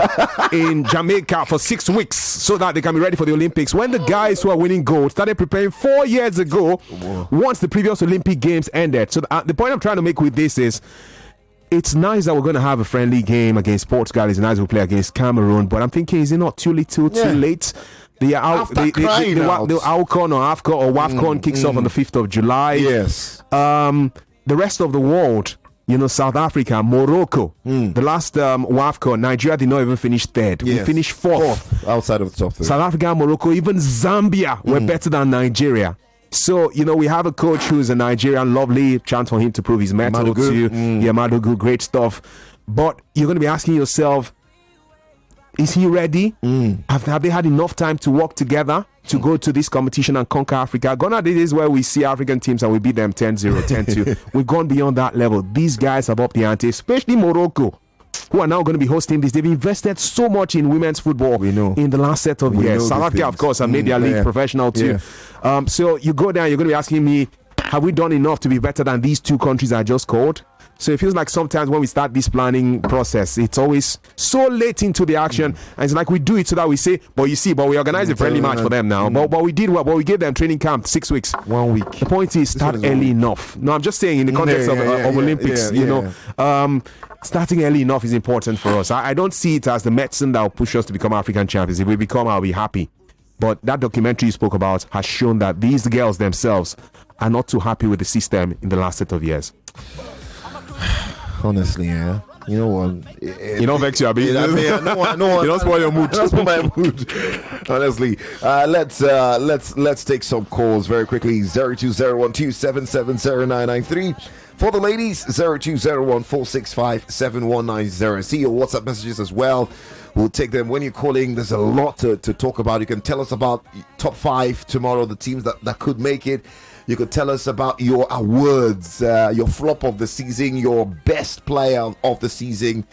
in Jamaica for 6 weeks so that they can be ready for the Olympics. When the guys who are winning gold started preparing 4 years ago, once the previous Olympic Games ended. So the point I'm trying to make with this is, it's nice that we're going to have a friendly game against Portugal. It's nice we play against Cameroon, but I'm thinking, is it not too little, too late? The AFCON or WAFCON kicks off on the 5th of July. Yes. The rest of the world, South Africa, Morocco, the last WAFCON, Nigeria did not even finish third. We finished fourth outside of the top three. South Africa, Morocco, even Zambia were better than Nigeria. So, we have a coach who's a Nigerian, lovely chance for him to prove his mettle too. Madugu, great stuff. But you're going to be asking yourself, is he ready? Have they had enough time to work together to go to this competition and conquer Africa? Gone are the days where we see African teams and we beat them 10-0, 10-2. We've gone beyond that level. These guys have upped the ante, especially Morocco, who are now going to be hosting this. They've invested so much in women's football in the last set of years. South Africa, of course, have made their league professional too. So you go down, you're going to be asking me, have we done enough to be better than these two countries I just called? So it feels like sometimes when we start this planning process, it's always so late into the action. And it's like we do it so that we say, but we organize a friendly match for them now. But we did what? But we gave them training camp 6 weeks. 1 week. The point is, start early enough. No, I'm just saying in the context of Olympics, starting early enough is important for us. I don't see it as the medicine that will push us to become African champions. If we become, I'll be happy. But that documentary you spoke about has shown that these girls themselves are not too happy with the system in the last set of years. Honestly, you know what? You don't vex you, Abi. You don't spoil your mood. Don't spoil my mood. Honestly, let's take some calls very quickly. 0201277093. For the ladies, 020146579190. See your WhatsApp messages as well. We'll take them when you're calling. There's a lot to talk about. You can tell us about top 5 tomorrow, the teams that could make it. You could tell us about your awards, your flop of the season, your best player of the season.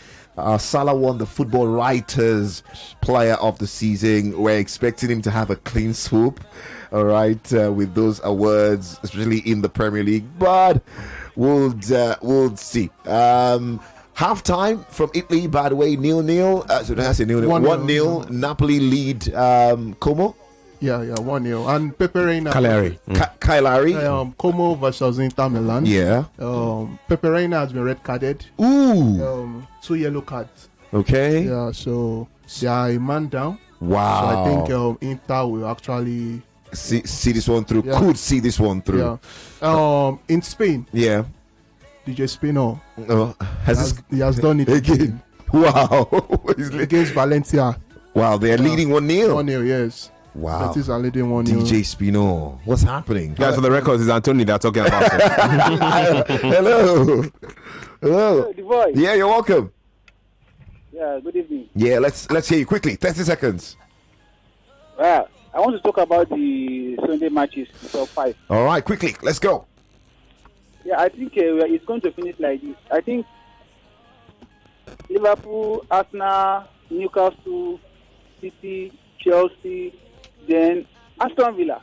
Salah won the Football Writers Player of the Season. We're expecting him to have a clean swoop, all right, with those awards, especially in the Premier League. But we'll see. Halftime from Italy, by the way, 0-0. So that's a 0-0. 1-0. Napoli lead Como. Yeah, 1-0. And Peperina. Cagliari. Como versus Inter Milan. Yeah. Peperina has been red carded. Ooh. 2 yellow cards. Okay. Yeah, so they are a man down. Wow. So I think Inter will actually see this one through. Yeah. Could see this one through. Yeah. In Spain. Yeah. DJ Spino. He has done it again. Wow. Against Valencia. Wow, they are leading 1-0. 1-0, yes. Wow. That is a leading 1-0. DJ Spino. What's happening? Guys, for the records, it's Anthony they're talking about. Hello. Hello. Yeah, you're welcome. Yeah, good evening. Yeah, let's hear you quickly. 30 seconds. I want to talk about the Sunday matches, top 5. All right, quickly. Let's go. Yeah, I think it's going to finish like this. I think Liverpool, Arsenal, Newcastle, City, Chelsea, then Aston Villa.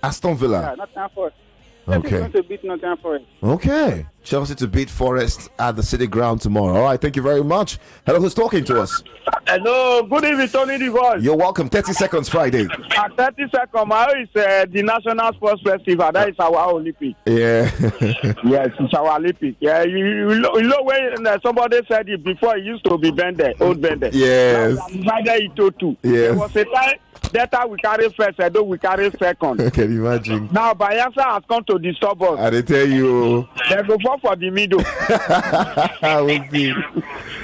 Aston Villa. Yeah, Nottingham Forest. Okay. Going to beat Nottingham Forest. Okay. Chelsea to beat Forest at the City Ground tomorrow. All right, thank you very much. Hello, who's talking to us? Hello, good evening, Tony the Voice. You're welcome. 30 seconds, Friday. 30 seconds. Is the National Sports Festival. That is our Olympic. Yeah. Yes, it's our Olympic. Yeah, you know when somebody said it before, it used to be Bende, old Bende. Yes. Yes. There was a time that we carry first, I know we carry second. I can imagine. Now Bayelsa has come to disturb us. I tell you. They go for the middle. We'll see.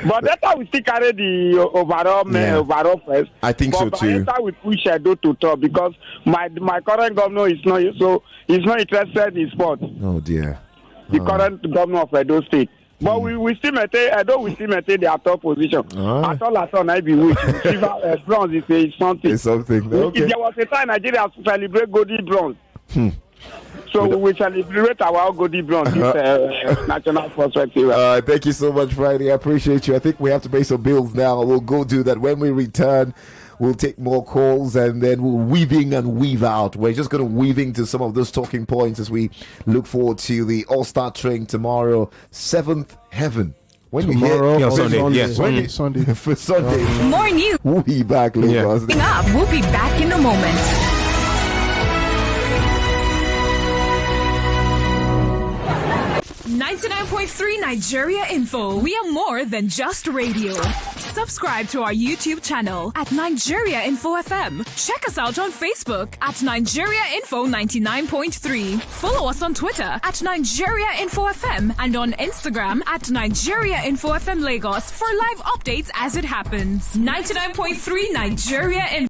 But that time we still carry the overall first. I think so too. But we push Edo to top because my current governor is not interested in sport. Oh dear. The current governor of Edo State. But we still maintain their top position. At all, I be which bronze is something. It's something. Okay. If there was a time Nigeria celebrate golden bronze. So we will celebrate our golden bronze national sports festival. Thank you so much, Friday. I appreciate you. I think we have to pay some bills now. We'll go do that. When we return, we'll take more calls and then we'll weave in and weave out. We're just going to weave into some of those talking points as we look forward to the All-Star train tomorrow, 7th Heaven. When tomorrow, you hear Sunday. For Sunday. More news. We'll be back, Lagos. We'll be back in a moment. 99.3 Nigeria Info. We are more than just radio. Subscribe to our YouTube channel at Nigeria Info FM. Check us out on Facebook at Nigeria Info 99.3. Follow us on Twitter at Nigeria Info FM and on Instagram at Nigeria Info FM Lagos for live updates as it happens. 99.3 Nigeria Info.